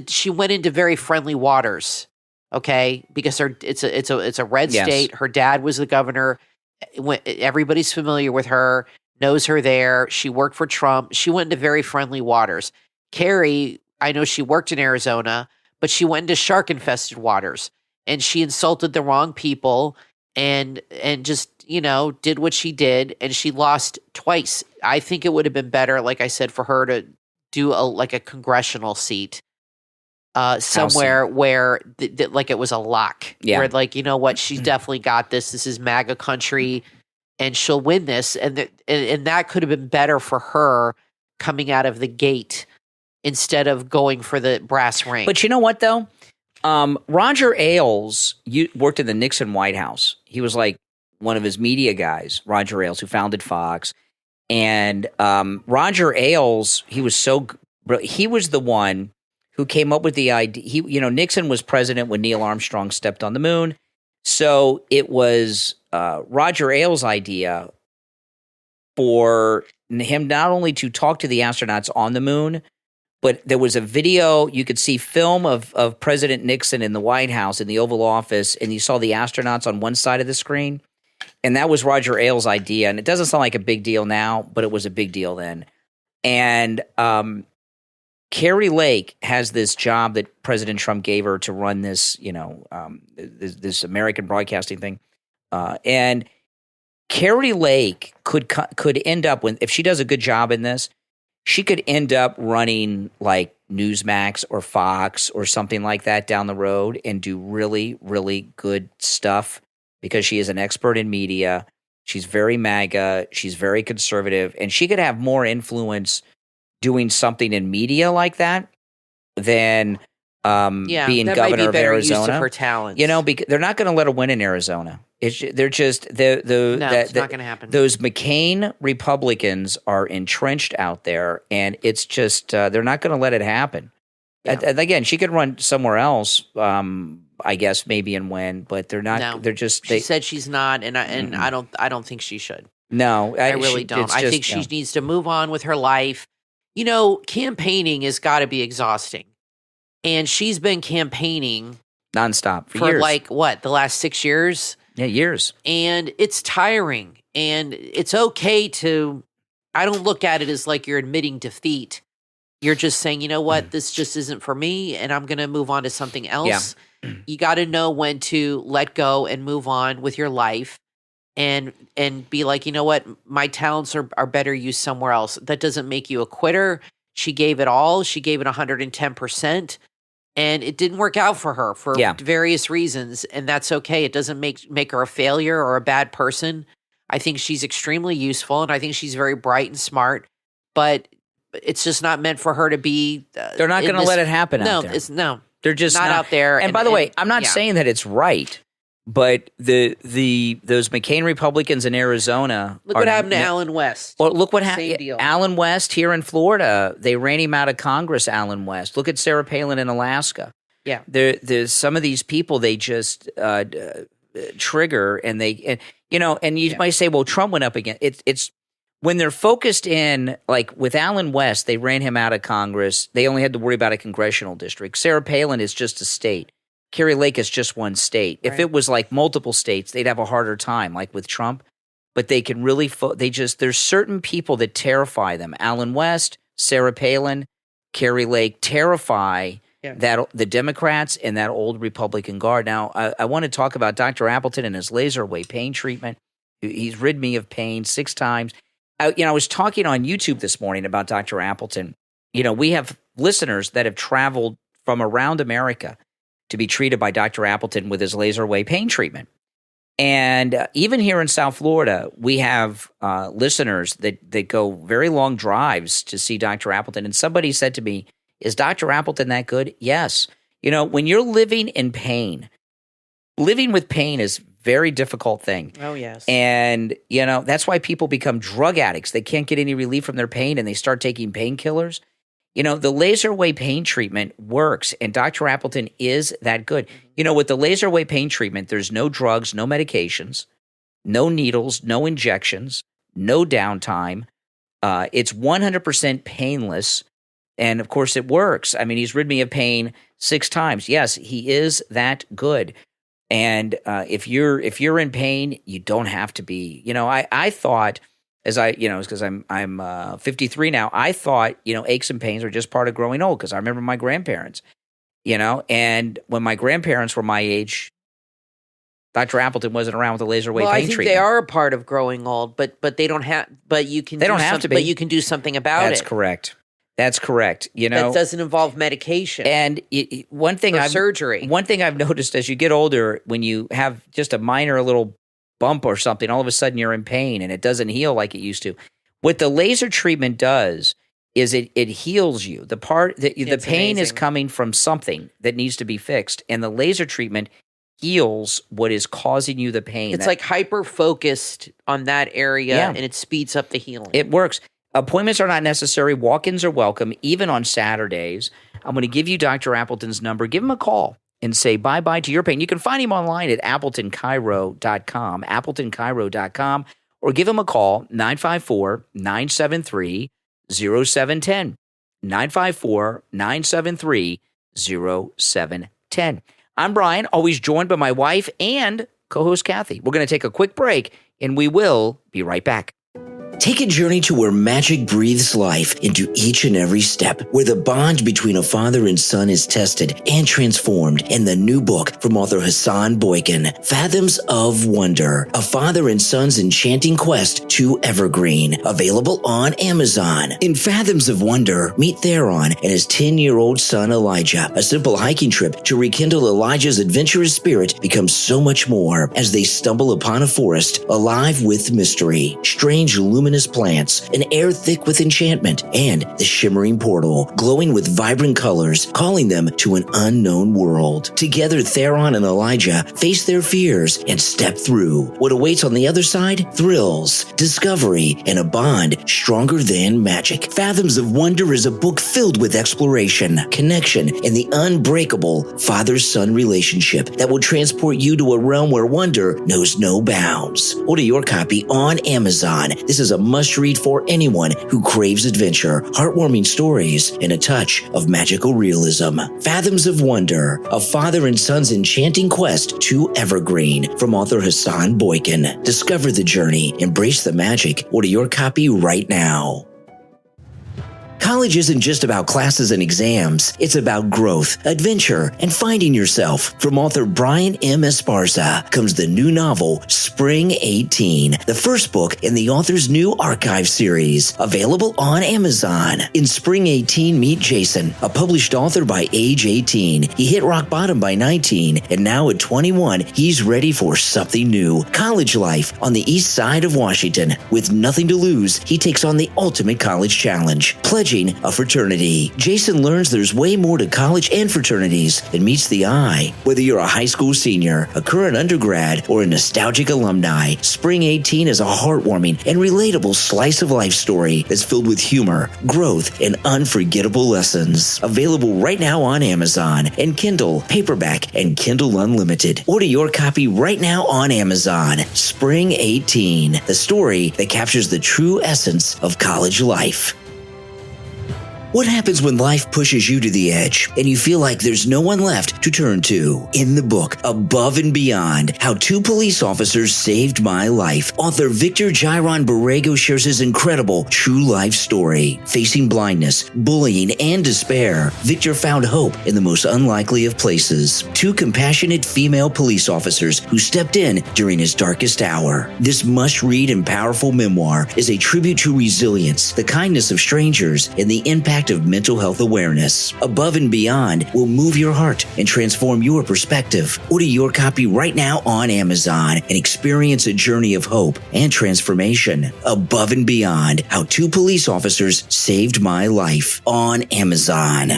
she went into very friendly waters, okay? Because it's a red state. Her dad was the governor. Everybody's familiar with her, knows her there. She worked for Trump. She went into very friendly waters. Kari, I know she worked in Arizona, but she went into shark-infested waters, and she insulted the wrong people and just, you know, did what she did, and she lost twice. I think it would have been better, like I said, for her to do a congressional seat somewhere where like it was a lock. Yeah. Where like, you know what, she's definitely got this. This is MAGA country, and she'll win this. And that could have been better for her coming out of the gate instead of going for the brass ring. But you know what, though? Roger Ailes worked in the Nixon White House. He was like one of his media guys, Roger Ailes, who founded Fox. And Roger Ailes, he was the one who came up with the idea. Nixon was president when Neil Armstrong stepped on the moon. So it was Roger Ailes' idea for him not only to talk to the astronauts on the moon, but there was a video, you could see film of President Nixon in the White House, in the Oval Office, and you saw the astronauts on one side of the screen. And that was Roger Ailes' idea. And it doesn't sound like a big deal now, but it was a big deal then. And Kari Lake has this job that President Trump gave her to run this, this American broadcasting thing. And Kari Lake could end up, if she does a good job in this, she could end up running like Newsmax or Fox or something like that down the road and do really, really good stuff because she is an expert in media. She's very MAGA. She's very conservative. And she could have more influence doing something in media like that than being that governor might be of better Arizona. Use of her talents. Because they're not going to let her win in Arizona. It's not going to happen. Those McCain Republicans are entrenched out there, and it's just they're not going to let it happen. Yeah. Again, she could run somewhere else, I guess, maybe and win, but they're not. No. They're just. She said she's not, and I don't think she should. No, I really don't. I think she needs to move on with her life. You know, campaigning has got to be exhausting, and she's been campaigning nonstop for years. like what, the last 6 years. Yeah, years. And it's tiring. And it's okay to, I don't look at it as like you're admitting defeat. You're just saying, you know what, this just isn't for me, and I'm going to move on to something else. Yeah. You got to know when to let go and move on with your life and be like, you know what, my talents are better used somewhere else. That doesn't make you a quitter. She gave it all. She gave it 110%. And it didn't work out for her for various reasons, and that's okay. It doesn't make her a failure or a bad person. I think she's extremely useful, and I think she's very bright and smart, but it's just not meant for her to be. They're not going to let it happen out there. They're just not out there. And by the way, I'm not saying that it's right, but those McCain Republicans in Arizona. Look what happened to Alan West. Well, look what happened. Alan West here in Florida. They ran him out of Congress. Alan West. Look at Sarah Palin in Alaska. Yeah, there's some of these people they just trigger, and you might say, well, Trump went up again. It's when they're focused in, like with Alan West, they ran him out of Congress. They only had to worry about a congressional district. Sarah Palin is just a state. Kari Lake is just one state. Right. If it was like multiple states, they'd have a harder time, like with Trump. But they can really there's certain people that terrify them. Alan West, Sarah Palin, Kari Lake terrify the Democrats and that old Republican guard. Now, I want to talk about Dr. Appleton and his laser wave pain treatment. He's rid me of pain 6 times. I was talking on YouTube this morning about Dr. Appleton. We have listeners that have traveled from around America to be treated by Dr. Appleton with his laser wave pain treatment. And even here in South Florida, we have listeners that go very long drives to see Dr. Appleton. And somebody said to me, is Dr. Appleton that good? Yes. You know, when you're living in pain, living with pain is a very difficult thing. Oh, yes. And, you know, that's why people become drug addicts. They can't get any relief from their pain and they start taking painkillers. You know, the laser wave pain treatment works, and Dr. Appleton is that good. You know, with the laser wave pain treatment, there's no drugs, no medications, no needles, no injections, no downtime. It's 100% painless, and of course, it works. I mean, he's rid me of pain 6 times. Yes, he is that good. And if you're in pain, you don't have to be. You know, I thought. As I, you know, because I'm 53 now, I thought, you know, aches and pains are just part of growing old because I remember my grandparents, you know, and when my grandparents were my age, Dr. Appleton wasn't around with the laser wave pain treatment. I think they are a part of growing old, but they don't have. But you can. They don't have to be. But you can do something about it. That's correct. That's correct. You know, that doesn't involve medication. And surgery. One thing I've noticed as you get older, when you have just a minor little bump or something, all of a sudden you're in pain and it doesn't heal like it used to. What the laser treatment does is it heals you. The part that the pain amazing. Is coming from something that needs to be fixed, and the laser treatment heals what is causing you the pain. It's like hyper focused on that area, and it speeds up the healing. It works. Appointments are not necessary. Walk-ins are welcome, even on Saturdays. I'm going to give you Dr. Appleton's number. Give him a call and say bye-bye to your pain. You can find him online at AppletonChiro.com, AppletonChiro.com, or give him a call, 954-973-0710, 954-973-0710. I'm Brian, always joined by my wife and co-host Kathy. We're going to take a quick break, and we will be right back. Take a journey to where magic breathes life into each and every step, where the bond between a father and son is tested and transformed in the new book from author Hassan Boykin, Fathoms of Wonder, a father and son's enchanting quest to evergreen, available on Amazon. In Fathoms of Wonder, meet Theron and his 10-year-old son Elijah. A simple hiking trip to rekindle Elijah's adventurous spirit becomes so much more as they stumble upon a forest alive with mystery, strange luminous plants, an air thick with enchantment, and the shimmering portal, glowing with vibrant colors, calling them to an unknown world. Together, Theron and Elijah face their fears and step through. What awaits on the other side? Thrills, discovery, and a bond stronger than magic. Fathoms of Wonder is a book filled with exploration, connection, and the unbreakable father-son relationship that will transport you to a realm where wonder knows no bounds. Order your copy on Amazon. This is a must-read for anyone who craves adventure, heartwarming stories, and a touch of magical realism. Fathoms of Wonder, a father and son's enchanting quest to evergreen, from author Hassan Boykin. Discover the journey, embrace the magic. Order your copy right now. College isn't just about classes and exams. It's about growth, adventure, and finding yourself. From author Brian M. Esparza comes the new novel, Spring 18, the first book in the author's new archive series, available on Amazon. In Spring 18, meet Jason, a published author by age 18. He hit rock bottom by 19, and now at 21, he's ready for something new. College life on the east side of Washington. With nothing to lose, he takes on the ultimate college challenge, pledging a fraternity. Jason learns there's way more to college and fraternities than meets the eye. Whether you're a high school senior, a current undergrad, or a nostalgic alumni, Spring 18 is a heartwarming and relatable slice of life story that's filled with humor, growth, and unforgettable lessons. Available right now on Amazon and Kindle, paperback, and Kindle Unlimited. Order your copy right now on Amazon. Spring 18, the story that captures the true essence of college life. What happens when life pushes you to the edge and you feel like there's no one left to turn to? In the book, Above and Beyond, How Two Police Officers Saved My Life, author Victor Giron Borrego shares his incredible true life story. Facing blindness, bullying, and despair, Victor found hope in the most unlikely of places. Two compassionate female police officers who stepped in during his darkest hour. This must-read and powerful memoir is a tribute to resilience, the kindness of strangers, and the impact impact of mental health awareness. Above and Beyond will move your heart and transform your perspective. Order your copy right now on Amazon and experience a journey of hope and transformation. Above and Beyond, How 2 Police Officers Saved My Life on Amazon.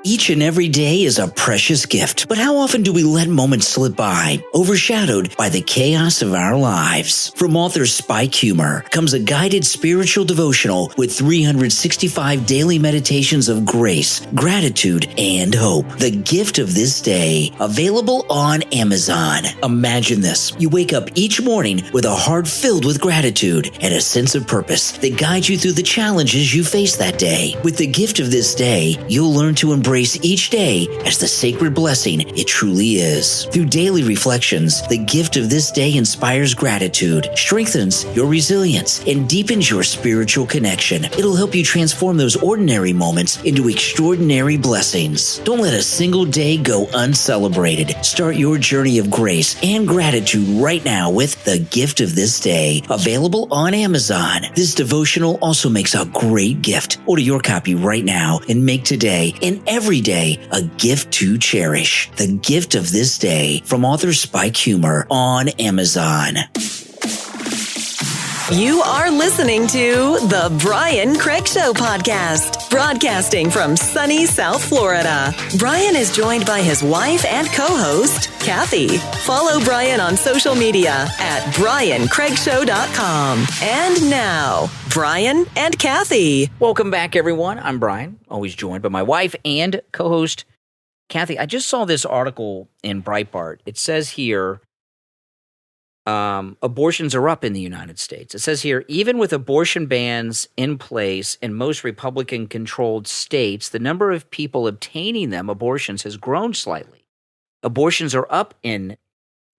Each and every day is a precious gift, but how often do we let moments slip by, overshadowed by the chaos of our lives? From author Spike Humor comes a guided spiritual devotional with 365 daily meditations of grace, gratitude, and hope. The Gift of This Day, available on Amazon. Imagine this. You wake up each morning with a heart filled with gratitude and a sense of purpose that guides you through the challenges you face that day. With The Gift of This Day, you'll learn to embrace each day as the sacred blessing it truly is. Through daily reflections, The Gift of This Day inspires gratitude, strengthens your resilience, and deepens your spiritual connection. It'll help you transform those ordinary moments into extraordinary blessings. Don't let a single day go uncelebrated. Start your journey of grace and gratitude right now with The Gift of This Day, available on Amazon. This devotional also makes a great gift. Order your copy right now and make today and every day a gift to cherish. The Gift of This Day from author Spike Humor on Amazon. You are listening to the Brian Craig Show podcast, broadcasting from sunny South Florida. Brian is joined by his wife and co-host, Kathy. Follow Brian on social media at BrianCraigShow.com. And now, Brian and Kathy. Welcome back, everyone. I'm Brian, always joined by my wife and co-host, Kathy. I just saw this article in Breitbart. It says here, abortions are up in the United States. It says here, even with abortion bans in place in most Republican-controlled states, the number of people obtaining abortions has grown slightly. Abortions are up in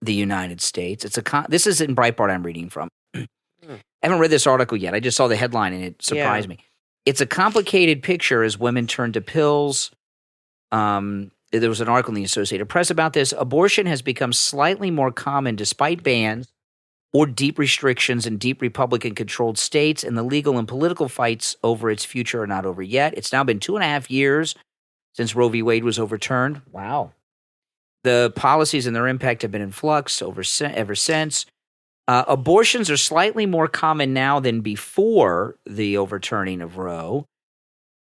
the United States. This is in Breitbart I'm reading from. I haven't read this article yet. I just saw the headline and it surprised me. It's a complicated picture as women turn to pills. There was an article in the Associated Press about this. Abortion has become slightly more common despite bans or deep restrictions in deep Republican-controlled states, and the legal and political fights over its future are not over yet. It's now been 2.5 years since Roe v. Wade was overturned. Wow. The policies and their impact have been in flux ever since. Abortions are slightly more common now than before the overturning of Roe.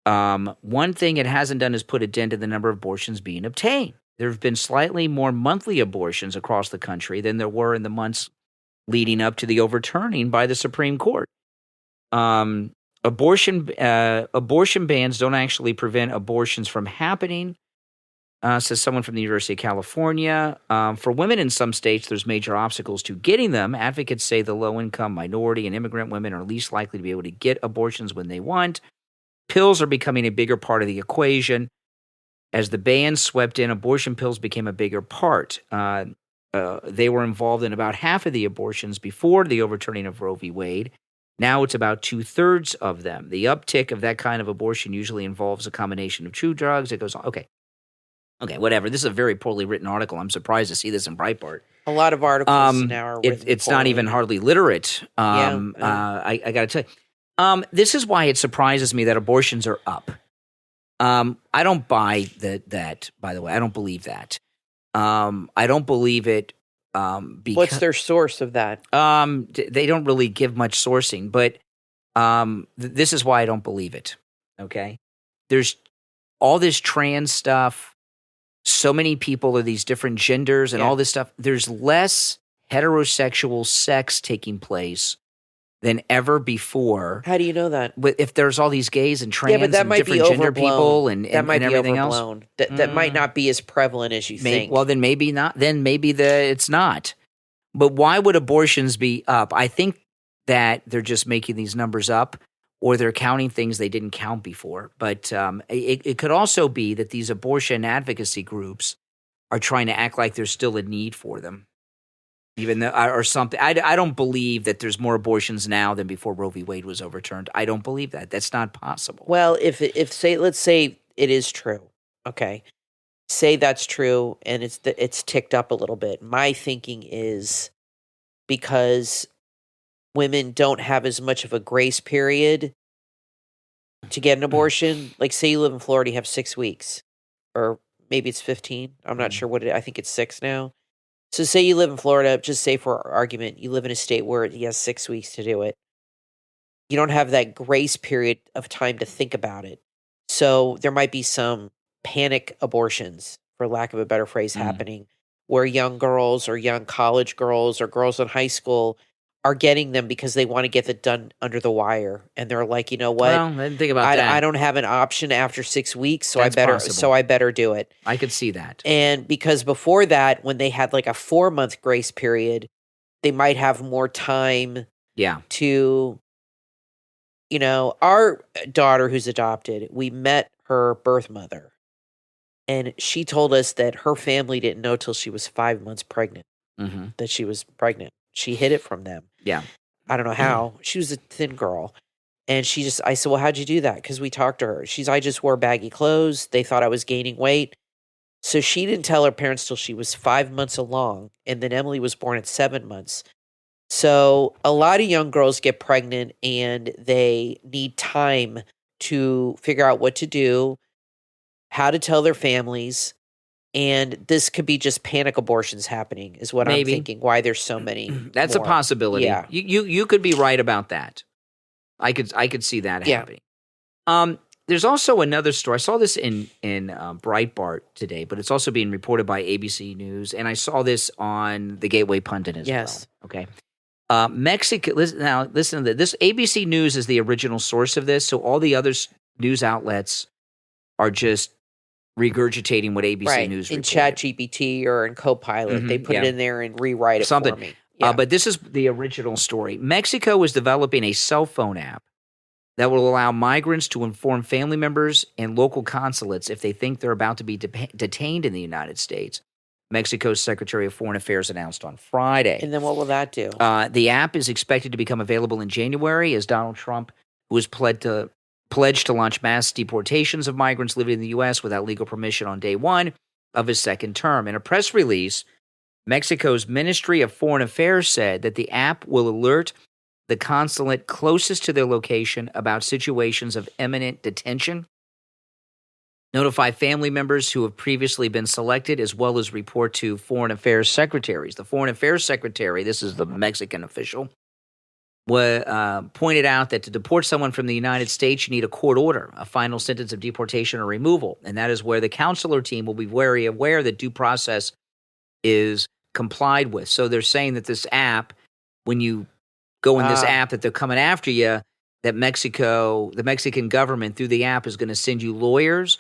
One thing it hasn't done is put a dent in the number of abortions being obtained. There have been slightly more monthly abortions across the country than there were in the months leading up to the overturning by the Supreme Court. Abortion bans don't actually prevent abortions from happening, says someone from the University of California. For women in some states, there's major obstacles to getting them. Advocates say the low-income, minority, and immigrant women are least likely to be able to get abortions when they want. Pills are becoming a bigger part of the equation. As the ban swept in, abortion pills became a bigger part. They were involved in about half of the abortions before the overturning of Roe v. Wade. Now it's about 2/3 of them. The uptick of that kind of abortion usually involves a combination of two drugs. It goes on. Okay, whatever. This is a very poorly written article. I'm surprised to see this in Breitbart. A lot of articles now are written It's not even hardly literate. I got to tell you. This is why it surprises me that abortions are up. I don't buy that, by the way. I don't believe that. I don't believe it because... What's their source of that? They don't really give much sourcing, but this is why I don't believe it, okay? There's all this trans stuff. So many people are these different genders and all this stuff. There's less heterosexual sex taking place than ever before. How do you know that? If there's all these gays and trans and different gender people and everything else. That might not be as prevalent as you think. Well, then maybe not. Then maybe it's not. But why would abortions be up? I think that they're just making these numbers up, or they're counting things they didn't count before. But it could also be that these abortion advocacy groups are trying to act like there's still a need for them. Even though, or something. I don't believe that there's more abortions now than before Roe v. Wade was overturned. I don't believe that. That's not possible. Well, let's say it is true. Okay, say that's true, and it's ticked up a little bit. My thinking is because women don't have as much of a grace period to get an abortion, like say you live in Florida, you have 6 weeks, or maybe it's 15. I'm not sure I think it's 6 now. So say you live in Florida, just say for argument, you live in a state where he has 6 weeks to do it. You don't have that grace period of time to think about it. So there might be some panic abortions, for lack of a better phrase, happening where young girls or young college girls or girls in high school are getting them because they want to get it done under the wire. And they're like, you know what? Well, I didn't think about that. I don't have an option after 6 weeks, so That's I better do it. I could see that. And because before that, when they had like a 4-month grace period, they might have more time to, you know, our daughter who's adopted, we met her birth mother. And she told us that her family didn't know till she was 5 months pregnant, that she was pregnant. She hid it from them. Yeah. I don't know how. She was a thin girl. And I said, well, how'd you do that? Because we talked to her. I just wore baggy clothes. They thought I was gaining weight. So she didn't tell her parents till she was 5 months along. And then Emily was born at 7 months. So a lot of young girls get pregnant and they need time to figure out what to do, how to tell their families. And this could be just panic abortions happening is what I'm thinking, why there's so many. That's more. A possibility. Yeah. You could be right about that. I could see that happening. There's also another story. I saw this in Breitbart today, but it's also being reported by ABC News, and I saw this on the Gateway Pundit as well. Okay. Mexico. Listen to this. This ABC News is the original source of this, so all the other news outlets are just regurgitating what ABC News reported. In ChatGPT or in Copilot. They put it in there and rewrite it for me. But this is the original story. Mexico is developing a cell phone app that will allow migrants to inform family members and local consulates if they think they're about to be detained in the United States. Mexico's Secretary of Foreign Affairs announced on Friday. And then what will that do? The app is expected to become available in January as Donald Trump, who has pledged to launch mass deportations of migrants living in the U.S. without legal permission on day one of his second term. In a press release, Mexico's Ministry of Foreign Affairs said that the app will alert the consulate closest to their location about situations of imminent detention, notify family members who have previously been selected, as well as report to foreign affairs secretaries. The foreign affairs secretary, this is the Mexican official, pointed out that to deport someone from the United States, you need a court order, a final sentence of deportation or removal. And that is where the consular team will be very aware that due process is complied with. So they're saying that this app, when you go in this app, that they're coming after you, that the Mexican government through the app is going to send you lawyers.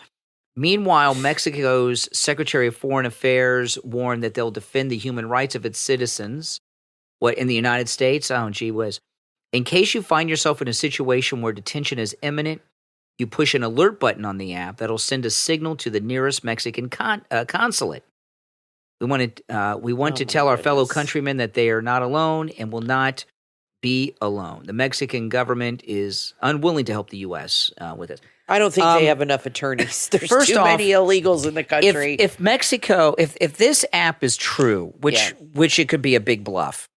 Meanwhile, Mexico's Secretary of Foreign Affairs warned that they'll defend the human rights of its citizens. What, in the United States? Oh, gee whiz. In case you find yourself in a situation where detention is imminent, you push an alert button on the app that'll send a signal to the nearest Mexican consulate. We want to tell our fellow countrymen that they are not alone and will not be alone. The Mexican government is unwilling to help the U.S. With this. I don't think they have enough attorneys. There's too many illegals in the country. If Mexico, if this app is true, which it could be a big bluff,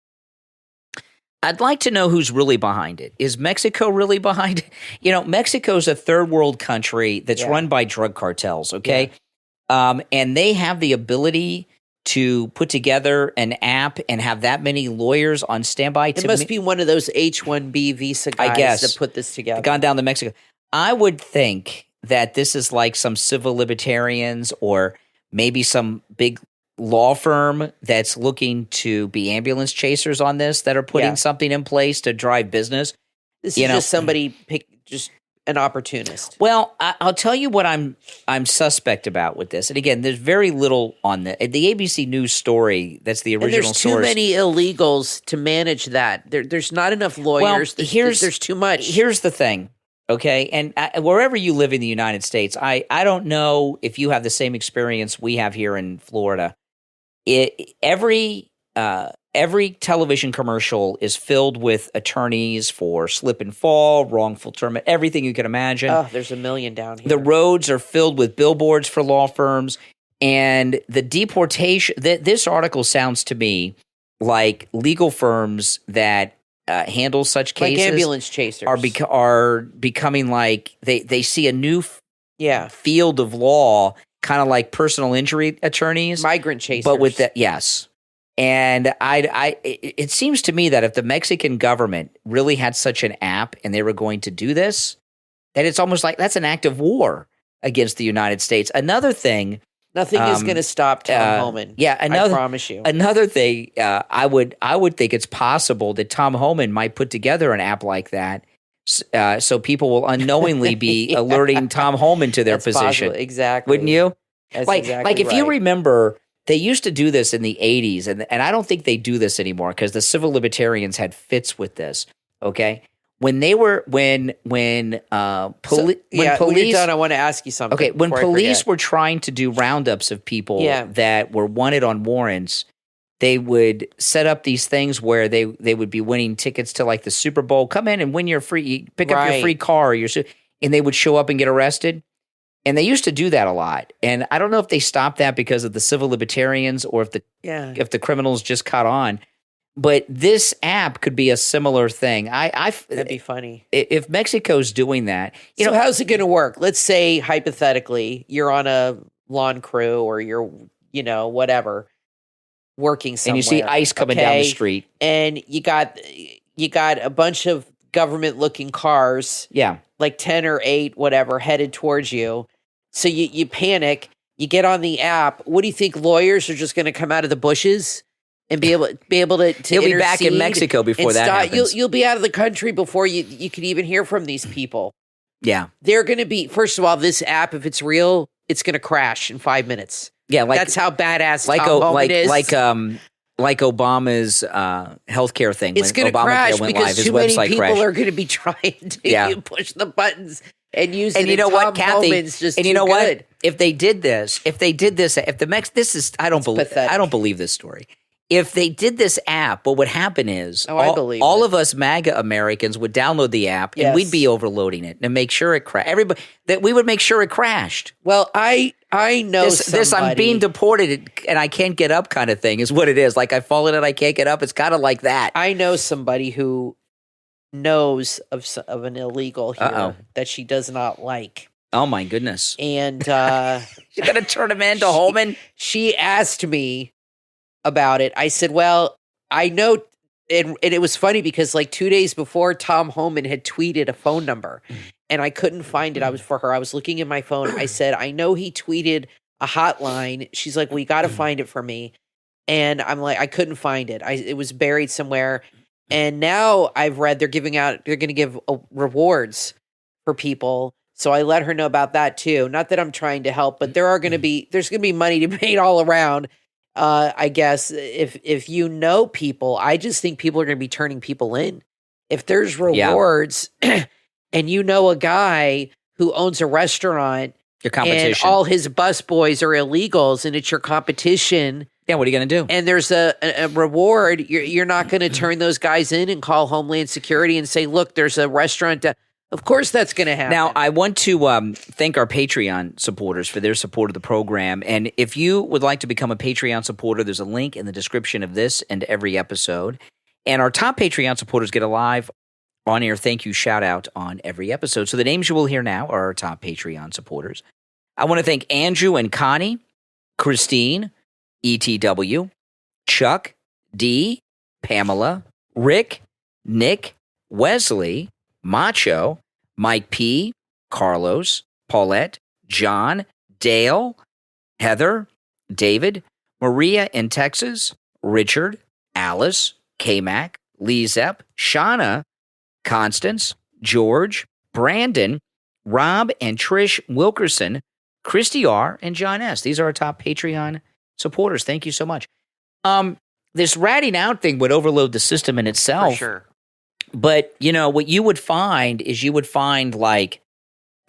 I'd like to know who's really behind it. Is Mexico really behind it? You know, Mexico's a third world country that's run by drug cartels, okay? Yeah. And they have the ability to put together an app and have that many lawyers on standby. It must be one of those H-1B visa guys that put this together. Gone down to Mexico. I would think that this is like some civil libertarians or maybe some big law firm that's looking to be ambulance chasers on this that are putting something in place to drive business. This is just somebody just an opportunist. Well, I'll tell you what I'm suspect about with this. And again, there's very little on the ABC News story. That's the original source. There's too many illegals to manage that. There's not enough lawyers. Well, there's too much. Here's the thing. Okay, and wherever you live in the United States, I don't know if you have the same experience we have here in Florida. Every television commercial is filled with attorneys for slip and fall, wrongful term, everything you can imagine. Oh, there's a million down here. The roads are filled with billboards for law firms, and the deportation. This article sounds to me like legal firms that handle such cases, like ambulance chasers, are becoming like they see a new field of law, kind of like personal injury attorneys, migrant chasers, but with that, yes. And it seems to me that if the Mexican government really had such an app and they were going to do this, that it's almost like that's an act of war against the United States. Another thing, nothing is going to stop Tom Homan. Yeah, I promise you. Another thing, I would think it's possible that Tom Homan might put together an app like that, so people will unknowingly be alerting Tom Homan to their position. Possible. Exactly, wouldn't you? That's like exactly if you remember. They used to do this in the 80s, and I don't think they do this anymore because the civil libertarians had fits with this, okay? When they were when police when you're done, I want to ask you something. Okay, when police were trying to do roundups of people that were wanted on warrants, they would set up these things where they would be winning tickets to like the Super Bowl. Come in and win your free pick up your free car, and they would show up and get arrested. And they used to do that a lot. And I don't know if they stopped that because of the civil libertarians or if the criminals just caught on. But this app could be a similar thing. That'd be funny. If Mexico's doing that. So how's it going to work? Let's say, hypothetically, you're on a lawn crew or you're, whatever, working somewhere. And you see ICE coming down the street. And you got a bunch of government-looking cars. Yeah. Like 10 or 8, whatever, headed towards you. So you panic, you get on the app. What do you think? Lawyers are just going to come out of the bushes and be able to You'll be back in Mexico before that happens. You'll be out of the country before you can even hear from these people. Yeah. They're going to be, first of all, this app, if it's real, it's going to crash in 5 minutes. Yeah, that's how badass Tom Homan is. Like Obama's healthcare thing. It's going to crash because too many people are going to be trying to push the buttons and use it. And you know what, Kathy? Homan's just and you know too good. What? If they did this, if this is, I don't believe this story. If they did this app, what would happen is all of us MAGA Americans would download the app and we'd be overloading it and make sure it crashed. We would make sure it crashed. Well, I know this I'm being deported and I can't get up kind of thing is what it is. Like I've fallen and I can't get up. It's kind of like that. I know somebody who knows of an illegal here that she does not like. Oh my goodness! And you're gonna turn him into Holman? She asked me about it. I said, well, I know. And it was funny because like 2 days before, Tom Homan had tweeted a phone number and I couldn't find it. I was looking at my phone. I said, I know he tweeted a hotline. She's like, well, you got to find it for me. And I'm like, I couldn't find it. It was buried somewhere. And now I've read they're going to give rewards for people. So I let her know about that too. Not that I'm trying to help, but there's going to be money to be made all around. I guess if you know people, I just think people are going to be turning people in. If there's rewards and you know a guy who owns a restaurant your competition. And all his busboys are illegals and it's your competition. Yeah, what are you going to do? And there's a reward. You're not going to turn those guys in and call Homeland Security and say, look, there's a restaurant. Of course that's going to happen. Now, I want to thank our Patreon supporters for their support of the program. And if you would like to become a Patreon supporter, there's a link in the description of this and every episode. And our top Patreon supporters get a live on-air thank you shout-out on every episode. So the names you will hear now are our top Patreon supporters. I want to thank Andrew and Connie, Christine, ETW, Chuck, D, Pamela, Rick, Nick, Wesley, Macho, Mike P, Carlos, Paulette, John, Dale, Heather, David, Maria in Texas, Richard, Alice, K-Mac, LeeZep, Shawna, Constance, George, Brandon, Rob and Trish Wilkerson, Christy R, and John S. These are our top Patreon supporters. Thank you so much. This ratting out thing would overload the system in itself. For sure. But, you know, what you would find is like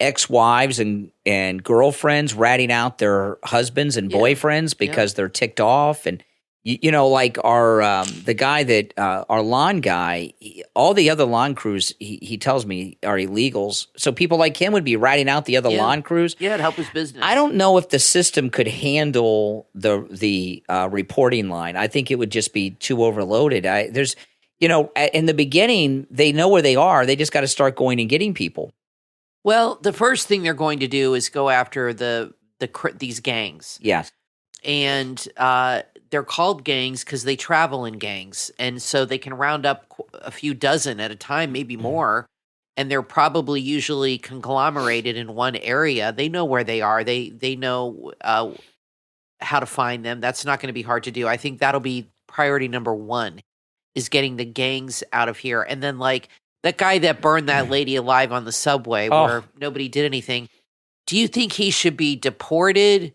ex-wives and girlfriends ratting out their husbands and boyfriends because they're ticked off. And, you know, like the guy that our lawn guy, all the other lawn crews, he tells me are illegals. So people like him would be ratting out the other lawn crews. Yeah, it'd help his business. I don't know if the system could handle the reporting line. I think it would just be too overloaded. in the beginning, they know where they are. They just got to start going and getting people. Well, the first thing they're going to do is go after these gangs. Yes. And they're called gangs because they travel in gangs. And so they can round up a few dozen at a time, maybe more. And they're probably usually conglomerated in one area. They know where they are. They know how to find them. That's not going to be hard to do. I think that'll be priority number one, is getting the gangs out of here. And then, like, that guy that burned that lady alive on the subway where nobody did anything, do you think he should be deported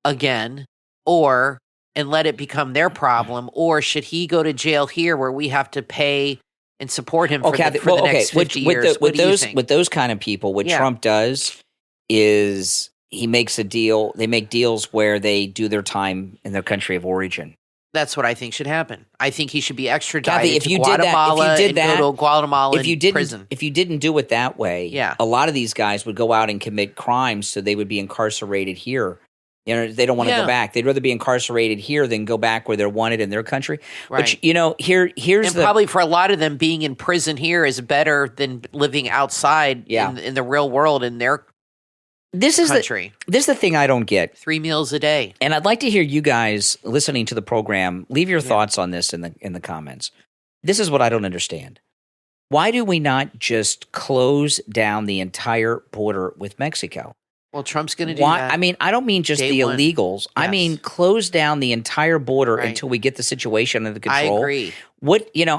again and let it become their problem? Or should he go to jail here where we have to pay and support him for the next 50 years? With those kind of people, what Trump does is he makes a deal. They make deals where they do their time in their country of origin. That's what I think should happen. I think he should be extradited to Guatemala and go to Guatemala prison. If you didn't do it that way, a lot of these guys would go out and commit crimes, so they would be incarcerated here. They don't want to go back. They'd rather be incarcerated here than go back where they're wanted in their country. Right. But, here's probably for a lot of them, being in prison here is better than living outside in the real world in their country. This is the thing I don't get. 3 meals a day. And I'd like to hear you guys listening to the program leave your thoughts on this in the comments. This is what I don't understand. Why do we not just close down the entire border with Mexico? Well, Trump's going to do that. I mean, I don't mean just the illegals. Yes. I mean, close down the entire border until we get the situation under control. I agree.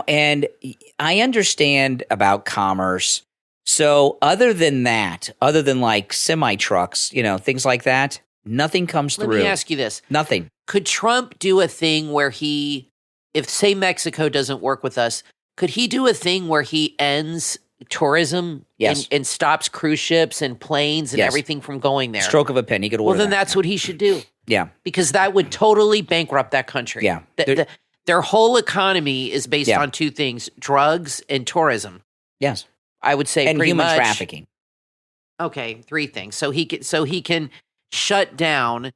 And I understand about commerce. So other than that, other than like semi-trucks, things like that, nothing comes through. Let me ask you this. Nothing. Could Trump do a thing where if say Mexico doesn't work with us, could he do a thing where he ends tourism and stops cruise ships and planes and everything from going there? Stroke of a pen. He could order then that's what he should do. Yeah. Because that would totally bankrupt that country. Yeah. Their whole economy is based on two things: drugs and tourism. Yes. I would say and pretty human much. trafficking. Okay, 3 things. So he can shut down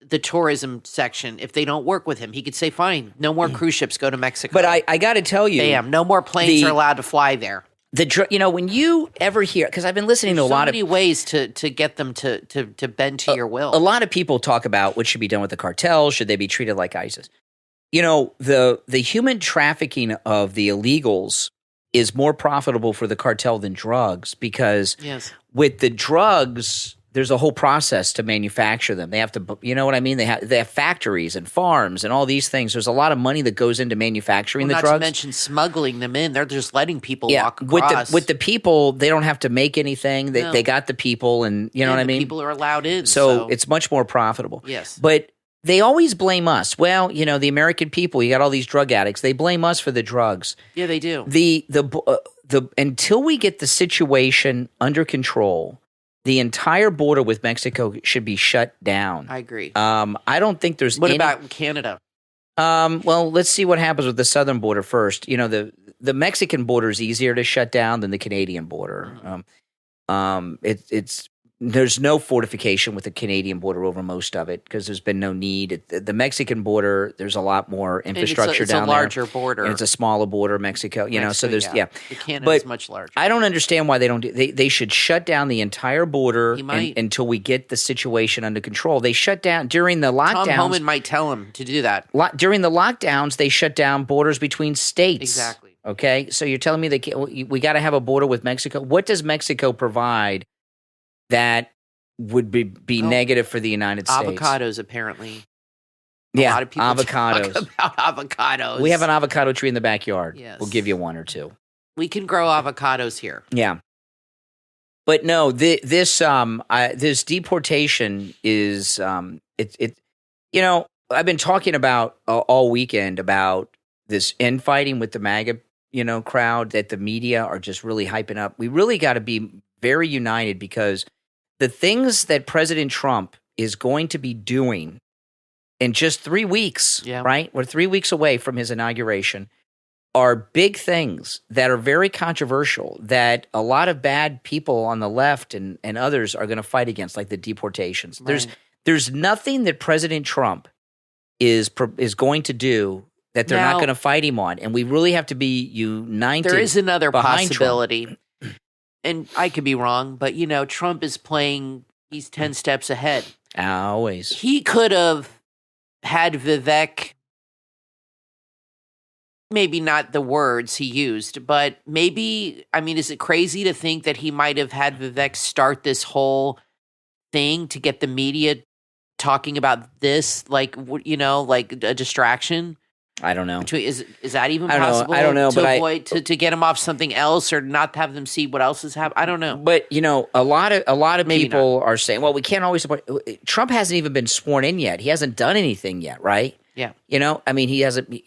the tourism section if they don't work with him. He could say, "Fine, no more cruise ships go to Mexico." But I got to tell you, bam, no more planes are allowed to fly there. When you ever hear, because I've been listening to a lot of ways to get them to bend to your will. A lot of people talk about what should be done with the cartels. Should they be treated like ISIS? The human trafficking of the illegals is more profitable for the cartel than drugs, because with the drugs, there's a whole process to manufacture them. They have to, you know what I mean? They have factories and farms and all these things. There's a lot of money that goes into manufacturing the drugs. Not to mention smuggling them in. They're just letting people walk across. With the people, they don't have to make anything. They got the people, and you know what I mean? People are allowed in. So it's much more profitable. Yes. But they always blame us. Well, the American people, you got all these drug addicts. They blame us for the drugs. Yeah, they do. Until we get the situation under control, the entire border with Mexico should be shut down. I agree. I don't think there's What about Canada? Well, let's see what happens with the southern border first. The Mexican border is easier to shut down than the Canadian border. There's no fortification with the Canadian border over most of it because there's been no need. The Mexican border, there's a lot more infrastructure down there. It's a larger border. And it's a smaller border, Mexico. So there's The Canada is much larger. I don't understand why they don't do. They should shut down the entire border until we get the situation under control. They shut down during the lockdowns. Tom Homan might tell him to do that. During the lockdowns, they shut down borders between states. Exactly. Okay, so you're telling me we got to have a border with Mexico? What does Mexico provide that would be negative for the United States? Avocados, apparently. A lot of people avocados. talk about avocados. We have an avocado tree in the backyard. Yes. We'll give you 1 or 2. We can grow avocados here. Yeah. But no, this deportation is I've been talking about all weekend about this infighting with the MAGA crowd that the media are just really hyping up. We really got to be very united, because the things that President Trump is going to be doing in just 3 weeks, right? We're 3 weeks away from his inauguration, are big things that are very controversial, that a lot of bad people on the left and others are going to fight against, like the deportations. Right. There's nothing that President Trump is going to do that they're not Now- going to fight him on. And we really have to be united. There is another behind possibility, and I could be wrong, but Trump is playing. He's 10 steps ahead. Always. He could have had Vivek. Maybe not the words he used, but maybe. I mean, is it crazy to think that he might have had Vivek start this whole thing to get the media talking about this, like a distraction? I don't know. Is that even I don't know. possible? I don't know, to but avoid to get him off something else, or not have them see what else is happening. I don't know. But a lot of Maybe people are saying, well, we can't always support. Trump hasn't even been sworn in yet. He hasn't done anything yet, right? Yeah. I mean, he hasn't.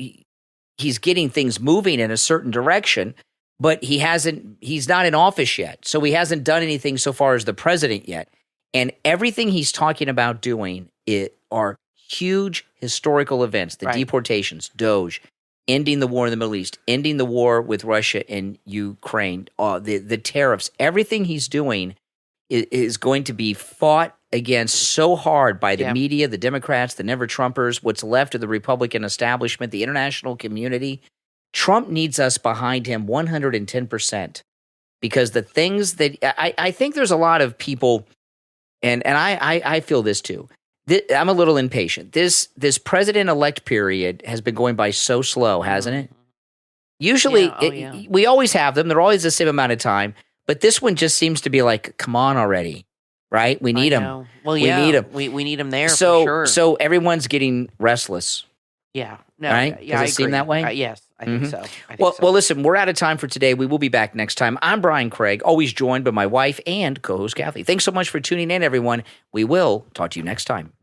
He's getting things moving in a certain direction, but he hasn't. He's not in office yet, so he hasn't done anything so far as the president yet. And everything he's talking about doing are huge historical events: the deportations, Doge, ending the war in the Middle East, ending the war with Russia and Ukraine, the tariffs. Everything he's doing is going to be fought against so hard by the media, the Democrats, the never-Trumpers, what's left of the Republican establishment, the international community. Trump needs us behind him 110%, because the things that I think there's a lot of people, and I feel this too. I'm a little impatient. This president-elect period has been going by so slow, hasn't it? Usually, we always have them. They're always the same amount of time. But this one just seems to be like, come on already, right? We need them. Well, we need them. We need them there so, for sure. So everyone's getting restless. Yeah. No, right? Yeah, Does it seem that way? Yes, I think so. Well, listen, we're out of time for today. We will be back next time. I'm Brian Craig, always joined by my wife and co-host Kathy. Thanks so much for tuning in, everyone. We will talk to you next time.